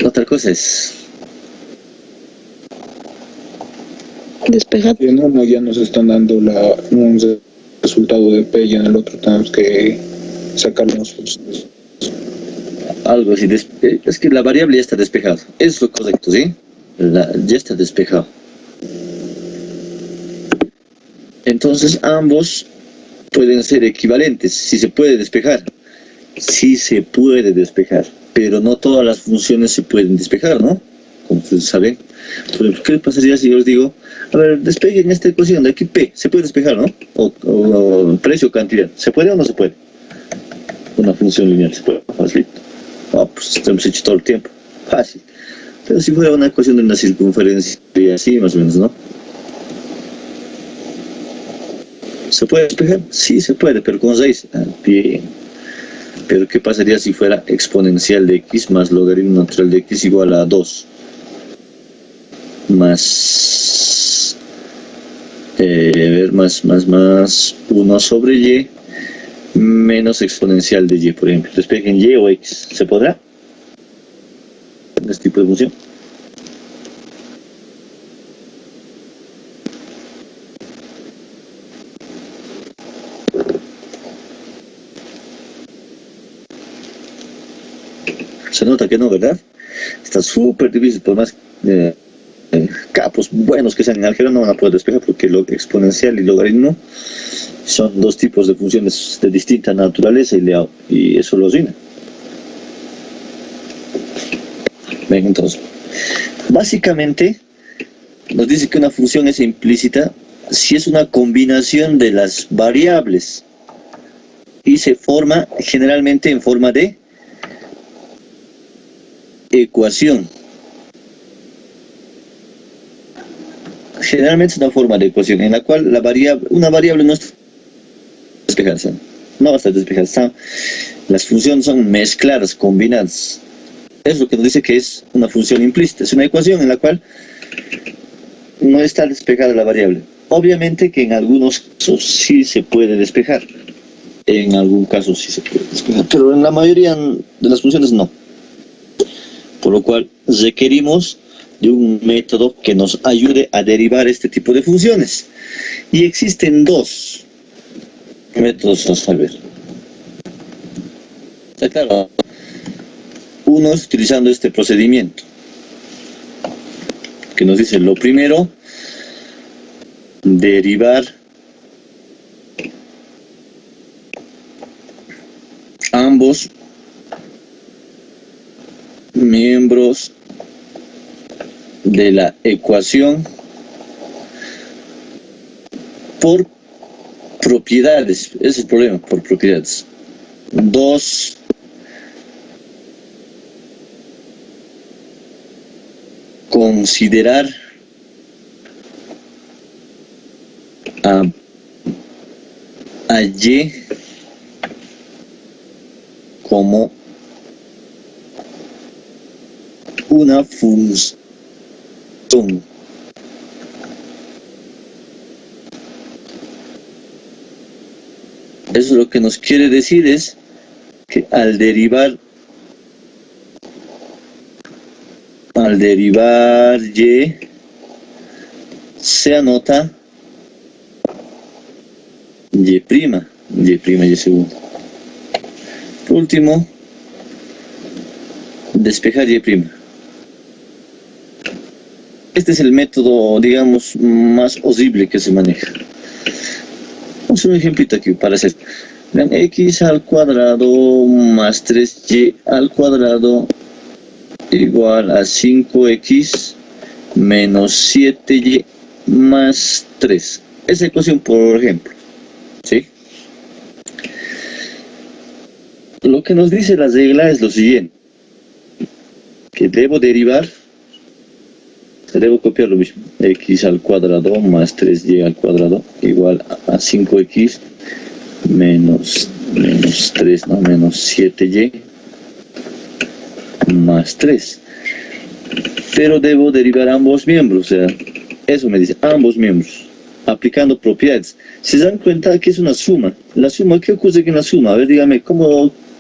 otra cosa es Despejado. En uno ya nos están dando un resultado de P y en el otro tenemos que sacarnos algo así. Es que la variable ya está despejada. Eso es lo correcto, ¿sí? Ya está despejado. Entonces ambos pueden ser equivalentes. Si se puede despejar. Sí se puede despejar. Pero no todas las funciones se pueden despejar, ¿no? Como ustedes saben. Por ejemplo, ¿qué pasaría si yo os digo, a ver, despeguen esta ecuación de aquí P? Se puede despejar, ¿no? O precio o cantidad. ¿Se puede o no se puede? Una función lineal se puede. Fácil. Pues lo hemos hecho todo el tiempo. Fácil. Pero si fuera una ecuación de una circunferencia y así, más o menos, ¿no? ¿Se puede despejar? Sí, se puede, pero con raíz. Bien. Pero ¿qué pasaría si fuera exponencial de x más logaritmo natural de x igual a 2? Más... más 1 sobre y menos exponencial de y, por ejemplo. Despejen y o x. ¿Se podrá? En este tipo de función. Se nota que no, ¿verdad? Está súper difícil, por más capos buenos que sean en álgebra no van a poder despejar porque lo exponencial y logaritmo son dos tipos de funciones de distinta naturaleza y eso lo arruina. Ven, entonces, básicamente nos dice que una función es implícita si es una combinación de las variables y se forma generalmente en forma de ecuación. Generalmente es una forma de ecuación en la cual una variable no está despejada, no va a estar despejada. Las funciones son mezcladas, combinadas. Es lo que nos dice que es una función implícita. Es una ecuación en la cual no está despejada la variable. Obviamente que en algunos casos sí se puede despejar. En algún caso sí se puede despejar, pero en la mayoría de las funciones no. Por lo cual requerimos de un método que nos ayude a derivar este tipo de funciones. Y existen dos métodos a saber. ¿Está claro? Uno es utilizando este procedimiento, que nos dice lo primero, derivar ambos miembros de la ecuación por propiedades. Ese es el problema, por propiedades. 2, considerar a y como una función. Eso lo que nos quiere decir es que al derivar y se anota y prima y segundo. Por último, despejar y prima. Este es el método, digamos, más posible que se maneja. Vamos a un ejemplito aquí para hacer. Vean, x al cuadrado más 3y al cuadrado igual a 5x menos 7y más 3. Esa ecuación, por ejemplo. ¿Sí? Lo que nos dice la regla es lo siguiente. Que debo derivar, debo copiar lo mismo. X al cuadrado más 3y al cuadrado igual a 5x menos 3, no, menos 7y más 3. Pero debo derivar ambos miembros, o sea, eso me dice, ambos miembros, aplicando propiedades. ¿Se dan cuenta que es una suma? La suma, ¿qué ocurre en la suma? A ver, dígame,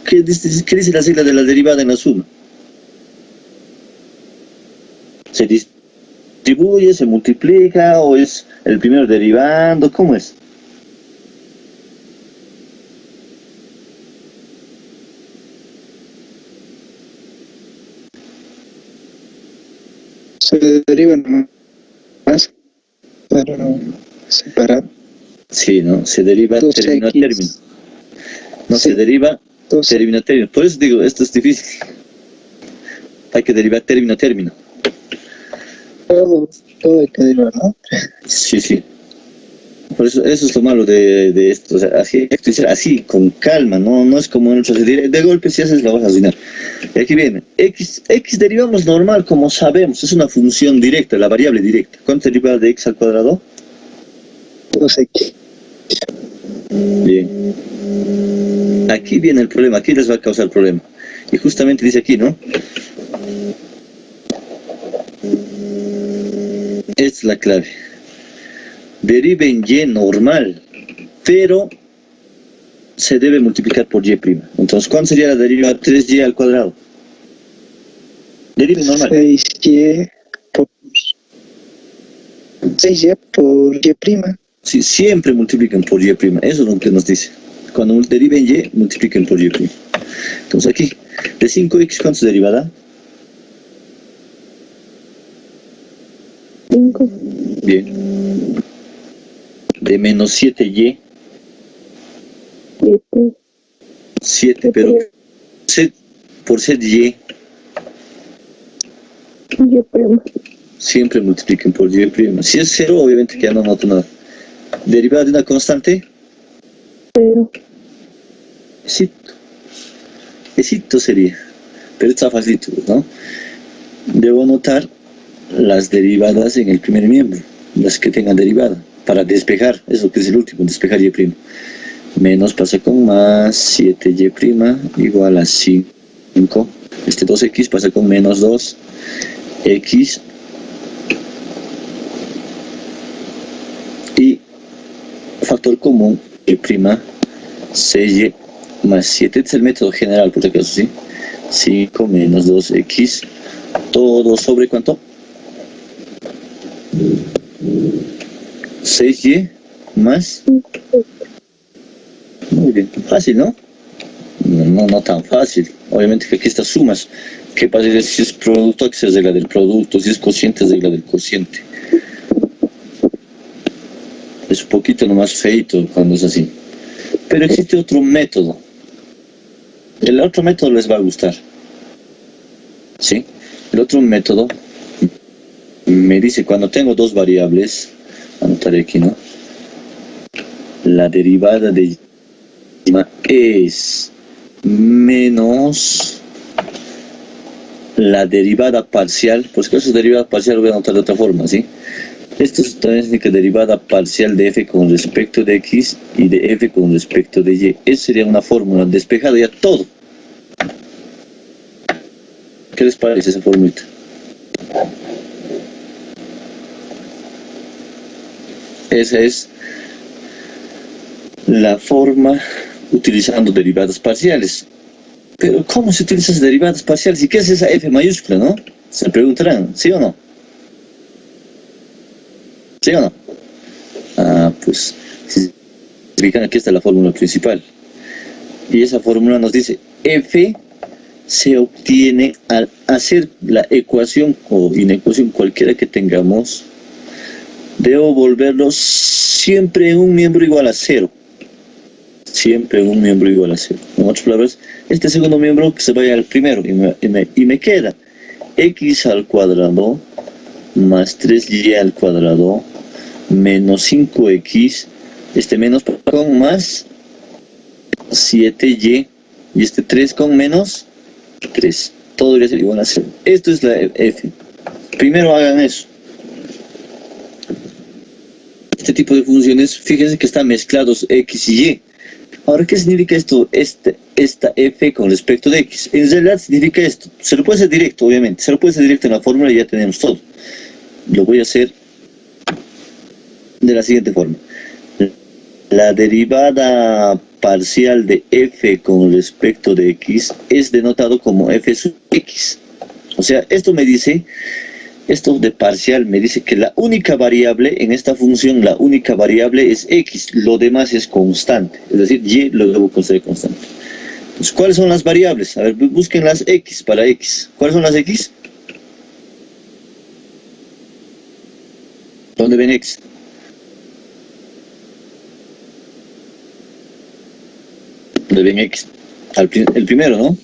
¿qué dice la regla de la derivada en la suma? ¿Se distribuye, se multiplica o es el primero derivando? ¿Cómo es? Se derivan más para separar. Sí, ¿no? Se deriva término a término. No, sí. Se deriva término a término. Por eso digo, esto es difícil. Hay que derivar término a término. Todo hay que derivar, ¿no? Sí. Por eso es lo malo de esto. O sea, así, con calma, no es como en otros. De golpe, si haces, la vas a arruinar. Y aquí viene. X derivamos normal, como sabemos. Es una función directa, la variable directa. ¿Cuánto deriva de x al cuadrado? 2x. Bien. Aquí viene el problema. Aquí les va a causar el problema. Y justamente dice aquí, ¿no? Esta es la clave. Deriven y normal, pero se debe multiplicar por y'. Entonces, ¿cuánto sería la deriva 3y al cuadrado? Deriven normal. 6y por y'. Sí, siempre multiplican por y'. Eso es lo que nos dice. Cuando deriven y, multipliquen por y'. Entonces aquí, de 5x, ¿cuánto se deriva? 5. Bien. De menos 7y. 7, pero por ser y. Siempre multipliquen por y'. Si es 0, obviamente que ya no noto nada. Derivada de una constante. 0. Esito sería. Pero está facilito, ¿no? Debo anotar las derivadas en el primer miembro. Las que tengan derivada. Para despejar, eso que es el último, despejar y'. Menos pasa con más 7y' igual a 5. Este 2x pasa con menos 2x. Y factor común, y', 6y más 7. Este es el método general, por si acaso, ¿sí? 5 menos 2x. Todo sobre ¿cuánto? 6y más. Muy bien, fácil, ¿no? No tan fácil. Obviamente que aquí estas sumas. ¿Qué pasa si es producto? Que se regla del producto. Si es cociente, es regla del cociente. Es un poquito nomás feito cuando es así. Pero existe otro método. El otro método les va a gustar. ¿Sí? El otro método me dice cuando tengo dos variables, anotaré aquí, ¿no? La derivada de y es menos la derivada parcial, pues que eso es derivada parcial, lo voy a anotar de otra forma, ¿sí? Esto también significa derivada parcial de f con respecto de x y de f con respecto de y. Esa sería una fórmula despejada ya todo. ¿Qué les parece esa formulita? Esa es la forma utilizando derivadas parciales. Pero ¿cómo se utilizan esas derivadas parciales? ¿Y qué es esa f mayúscula, no? Se preguntarán, ¿sí o no? ¿Sí o no? Pues, si fijan, aquí está la fórmula principal. Y esa fórmula nos dice, f se obtiene al hacer la ecuación o inecuación cualquiera que tengamos. Debo volverlo siempre en un miembro igual a 0. Siempre en un miembro igual a 0. En otras palabras, este segundo miembro que se vaya al primero y me queda x al cuadrado más 3y al cuadrado menos 5x, este menos con más 7y y este 3 con menos 3. Todo debería ser igual a 0. Esto es la f. Primero hagan eso. Este tipo de funciones, fíjense que están mezclados x y y. Ahora, ¿qué significa esto? Esta f con respecto de x. En realidad significa esto. Se lo puede hacer directo, obviamente. Se lo puede hacer directo en la fórmula y ya tenemos todo. Lo voy a hacer de la siguiente forma. La derivada parcial de f con respecto de x es denotado como f sub x. O sea, esto de parcial me dice que la única variable en esta función, la única variable es x, lo demás es constante, es decir, y lo debo considerar constante. Entonces, ¿cuáles son las variables? A ver, busquen las x para x. ¿Cuáles son las x? ¿Dónde ven x? ¿Dónde ven x? El primero, ¿no?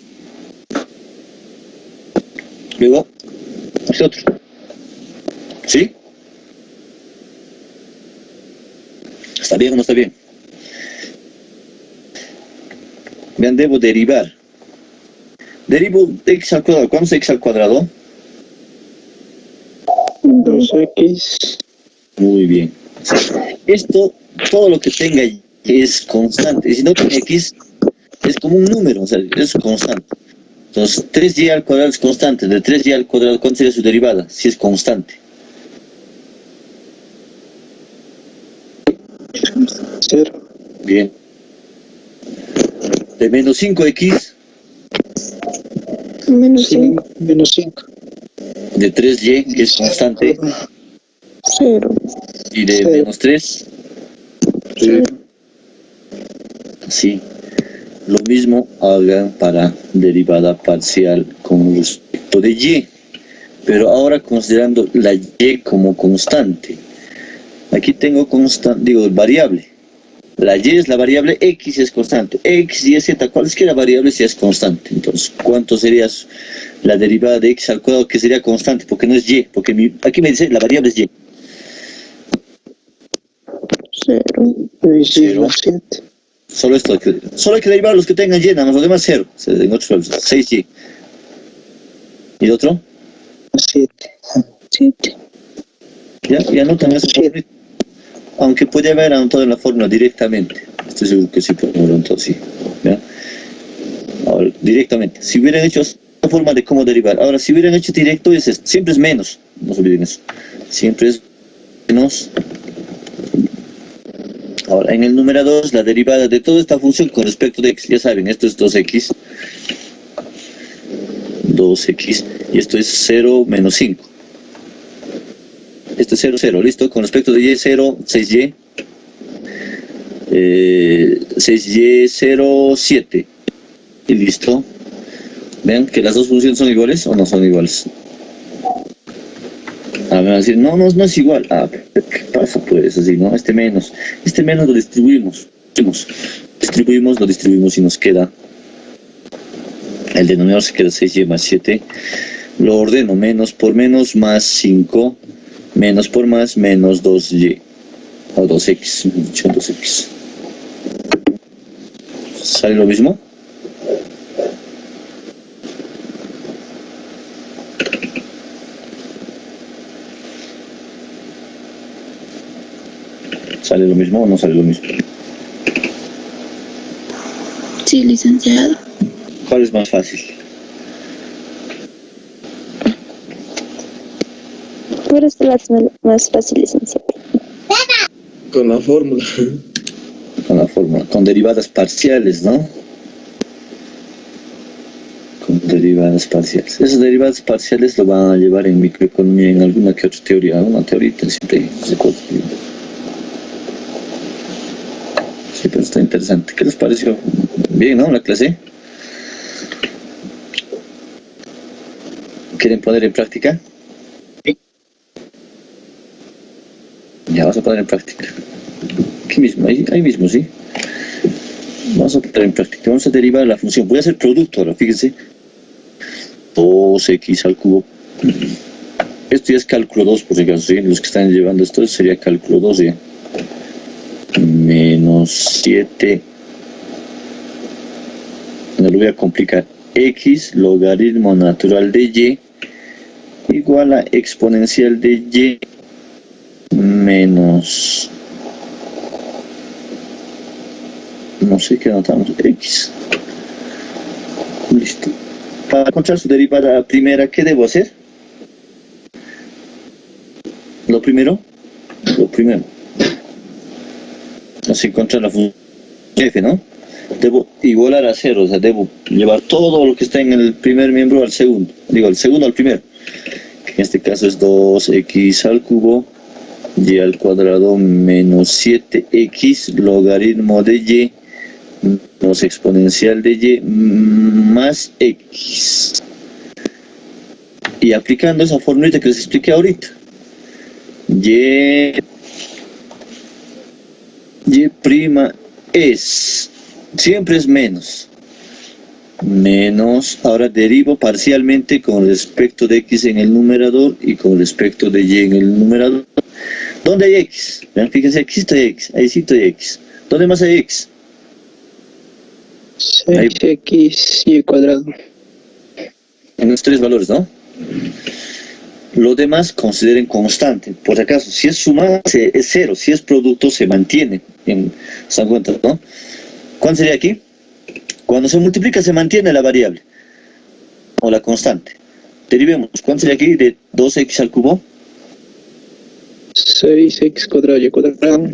Luego, el otro. ¿Sí? ¿Está bien o no está bien? Vean, debo derivar. Derivo x al cuadrado. ¿Cuánto es x al cuadrado? 2x. Muy bien. Esto, todo lo que tenga es constante. Y si no tiene x, es como un número, o sea, es constante. Entonces, 3y al cuadrado es constante. De 3y al cuadrado, ¿cuánto sería su derivada? Si es constante. 0. Bien. De menos 5x, Menos 5. Menos 5. de 3y, que es constante, 0. y de Cero. menos 3, 0. sí. Lo mismo hagan para derivada parcial con respecto de y, pero ahora considerando la y como constante. Aquí tengo variable. La y es la variable, x es constante. X, y, z, cualquiera variable si es constante. Entonces, ¿cuánto sería la derivada de x al cuadrado que sería constante? Porque no es y, porque aquí me dice la variable es y. 0. Cero. Solo hay que derivar los que tengan y, nada más, los demás 0. En otros casos, 6y. ¿Y el otro? 7. 7. Ya anotan esa fórmula. Aunque puede haber anotado en la fórmula directamente. Estoy seguro que sí puede haber anotado, sí. ¿Ya? Ahora, directamente. Si hubieran hecho esta forma de cómo derivar. Ahora, si hubieran hecho directo, siempre es menos. No se olviden eso. Siempre es menos. Ahora, en el numerador, la derivada de toda esta función con respecto de x. Ya saben, esto es 2x. 2x. Y esto es 0 menos 5. Esto es 0, 0, listo. Con respecto de y, 0, 6y. 6y, 0, 7. Y listo. Vean que las dos funciones son iguales o no son iguales. Me van a decir, no es igual. ¿Qué pasa pues? Así, ¿no? Este menos lo distribuimos. Lo distribuimos y nos queda. El denominador se queda 6y más 7. Lo ordeno, menos por menos más 5. Menos por más, menos 2y. O 2x, 2x. ¿Sale lo mismo? ¿Sale lo mismo o no sale lo mismo? Sí, licenciado. ¿Cuál es más fácil? ¿Cuál es la más fácil, licenciado? Con la fórmula. Con la fórmula, con derivadas parciales, ¿no? Con derivadas parciales. Esas derivadas parciales lo van a llevar en microeconomía, en alguna que otra teoría, una teoría siempre se puede. Sí, pero está interesante. ¿Qué les pareció? Bien, ¿no? La clase. ¿Quieren poner en práctica? Sí. Ya vas a poner en práctica. Aquí mismo, ahí mismo, ¿sí? Vamos a poner en práctica. Vamos a derivar la función. Voy a hacer producto ahora, fíjense. 2x al cubo. Esto ya es cálculo 2, por si acaso, ¿sí? Los que están llevando esto sería cálculo 2, ¿sí? Menos 7. No lo voy a complicar. X logaritmo natural de y igual a exponencial de y menos, no sé qué anotamos, x. Listo. Para encontrar su derivada primera, ¿qué debo hacer? Lo primero. Así encontrar la función f, ¿no? Debo igualar a 0, o sea, debo llevar todo lo que está en el primer miembro al segundo. Digo, el segundo al primero. Que en este caso es 2x al cubo, y al cuadrado menos 7x logaritmo de y menos exponencial de y más x. Y aplicando esa formulita que les expliqué ahorita. Y prima es, siempre es menos, ahora derivo parcialmente con respecto de x en el numerador y con respecto de y en el numerador. ¿Dónde hay x? ¿Ven? Fíjense, aquí está x, ahí sí hay x. ¿Dónde más hay x? 6x y cuadrado. En los tres valores, ¿no? Lo demás consideren constante. Por si acaso, si es suma, es 0. Si es producto, se mantiene. ¿Se dan cuenta, no? ¿Cuál sería aquí? Cuando se multiplica, se mantiene la variable. O la constante. Derivemos. ¿Cuál sería aquí de 2x al cubo? 6x cuadrado y cuadrado.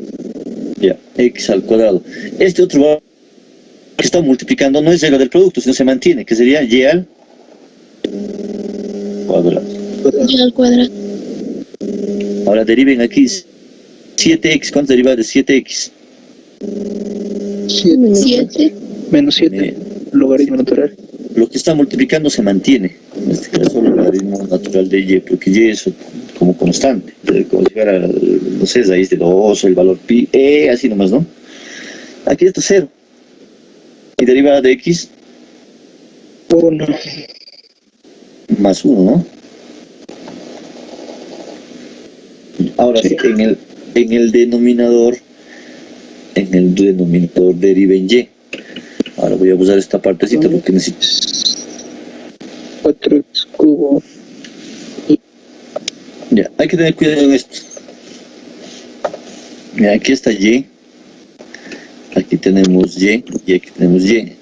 Ya, x al cuadrado. Este otro valor que está multiplicando no es regla del producto, sino se mantiene, que sería y al cuadrado. Y al cuadrado. Ahora deriven aquí 7x. ¿Cuánto deriva de 7x? 7. Menos 7. Logaritmo natural. Lo que está multiplicando se mantiene. En este caso, el logaritmo natural de y, porque y es como constante. Como si fuera, no sé, raíz de 2, el valor pi, así nomás, ¿no? Aquí está 0. Y derivada de x 1. más 1, ¿no? Ahora sí, en el denominador deriven y. Ahora voy a usar esta partecita porque necesito 4x cubo. Ya, hay que tener cuidado en esto. Mira, aquí está y, aquí tenemos y aquí tenemos y.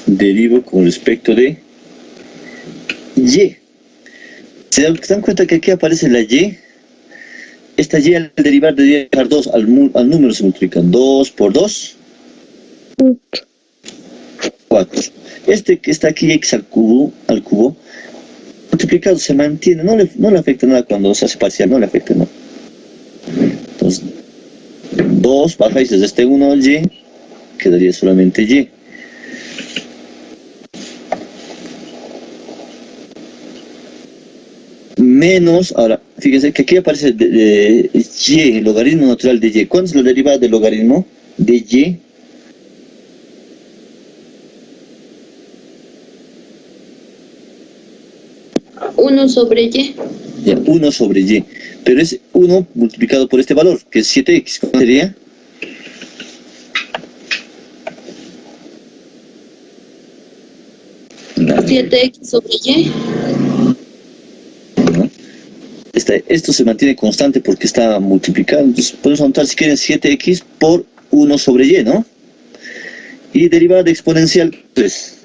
Derivo con respecto de y. ¿Se dan cuenta que aquí aparece la y? Esta y al derivar de 2 al número se multiplican. 2 por 2. 4. Este que está aquí, x al cubo, multiplicado se mantiene, no le afecta nada cuando se hace parcial, no le afecta nada. Entonces, 2 bajáis desde este 1 al y, quedaría solamente y. Menos, ahora, fíjense que aquí aparece y, el logaritmo natural de y. ¿Cuánto es la derivada del logaritmo de y? Uno sobre y. Ya, 1 sobre y. Pero es 1 multiplicado por este valor, que es 7x. ¿Cuánto sería? No. 7x sobre y. ¿No? Esto se mantiene constante porque está multiplicado. Entonces podemos anotar, si quieren, 7x por 1 sobre y, ¿no? Y derivada de exponencial, pues,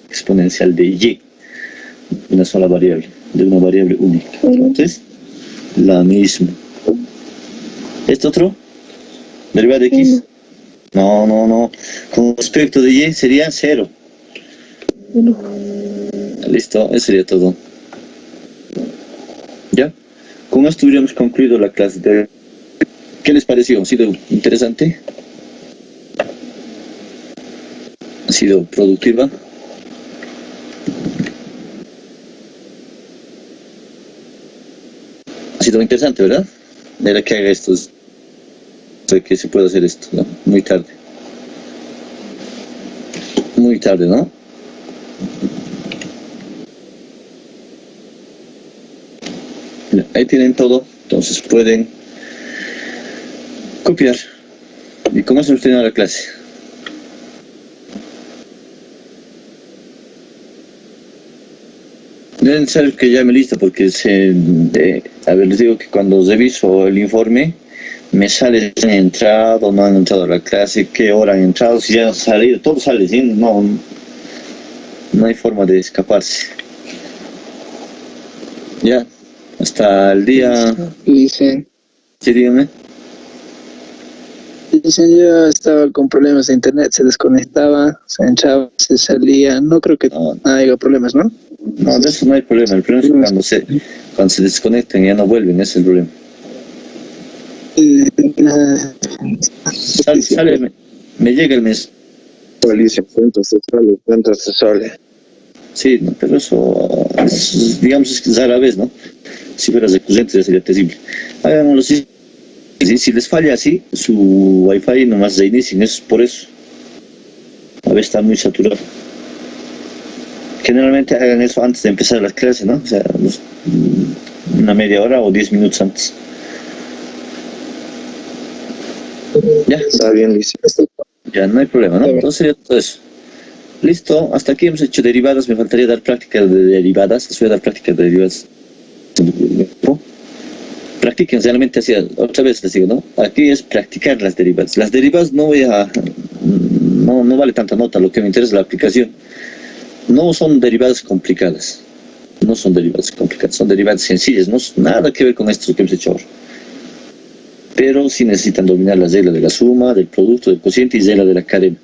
exponencial de y. Una sola variable, de una variable única. Entonces, la misma. ¿Este otro? Derivada de X. No. Con respecto de Y sería 0. Listo, eso sería todo. ¿Ya? Con esto hubiéramos concluido la clase. ¿Qué les pareció? ¿Ha sido interesante? ¿Ha sido productiva? Ha sido interesante, ¿verdad? Era que haga esto. Que se puede hacer esto, ¿no? Muy tarde. Muy tarde, ¿no? Ahí tienen todo, entonces pueden copiar. ¿Y cómo se obtiene la clase? No es necesario que llame lista porque a ver, les digo que cuando reviso el informe me sale si han entrado o no han entrado a la clase, qué hora han entrado, si ya han salido, todo sale, ¿sí? No hay forma de escaparse. Ya, hasta el día... Dicen, Sí, díganme. yo estaba con problemas de internet, se desconectaba, se entraba, se salía, no creo que haya problemas, ¿no? No, de eso no hay problema, el problema es cuando se desconectan y ya no vuelven, ese es el problema. Sale, me llega el mes. ¿Cuánto se sale? Sí, no, pero eso, digamos, es rara vez, ¿no? Si fueras recurrente ya sería terrible. Hagámoslo así. Si les falla así, su Wi-Fi nomás reinicien, eso es por eso. A veces está muy saturado. Generalmente hagan eso antes de empezar las clases, ¿no? O sea, una media hora o 10 minutos antes. Ya. Está bien, Luis. Ya, no hay problema, ¿no? Entonces sería todo eso. Listo, hasta aquí hemos hecho derivadas, me faltaría dar prácticas de derivadas, les voy a dar prácticas de derivadas. Practiquen realmente así, otra vez les digo, ¿no? Aquí es practicar las derivadas. Las derivadas no vale tanta nota, lo que me interesa es la aplicación. No son derivadas complicadas, son derivadas sencillas, no nada que ver con esto que hemos hecho ahora. Pero sí necesitan dominar las reglas de la suma, del producto, del cociente y regla de la cadena.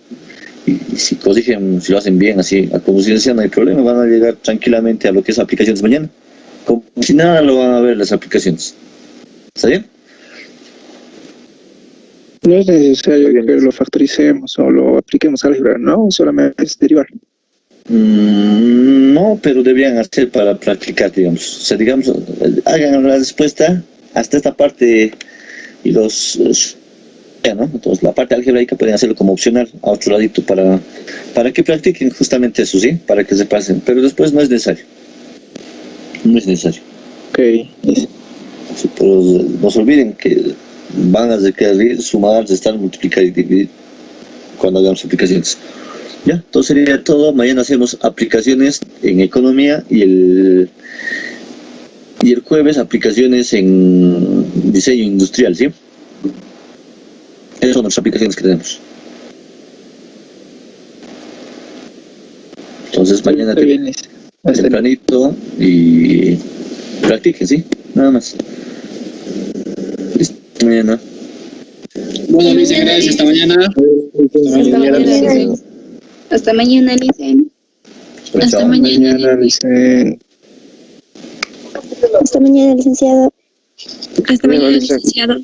Y si corrigen, si lo hacen bien así, a como si decían, no hay problema, van a llegar tranquilamente a lo que es aplicaciones mañana. Como si nada lo van a ver las aplicaciones. ¿Está bien? No es necesario que lo factoricemos o lo apliquemos álgebra, ¿no? Solamente es derivar. No, pero deberían hacer para practicar, digamos. O sea, digamos, hagan la respuesta hasta esta parte y ¿no? Entonces la parte algebraica pueden hacerlo como opcional a otro ladito para que practiquen justamente eso, ¿sí? Para que se pasen, pero después no es necesario. Ok. Sí, pero no se olviden que van a requerir sumar, restar, multiplicar y dividir cuando hagamos aplicaciones. Ya, entonces sería todo. Mañana hacemos aplicaciones en economía y el jueves aplicaciones en diseño industrial, ¿sí? Esas son las aplicaciones que tenemos. Entonces mañana tempranito y practiquen, ¿sí? Nada más. Listo, mañana. Bueno, Luis, gracias. Hasta mañana. Hasta mañana, Licen. Hasta mañana, Licen. Hasta mañana, licenciado. Hasta mañana, licenciado.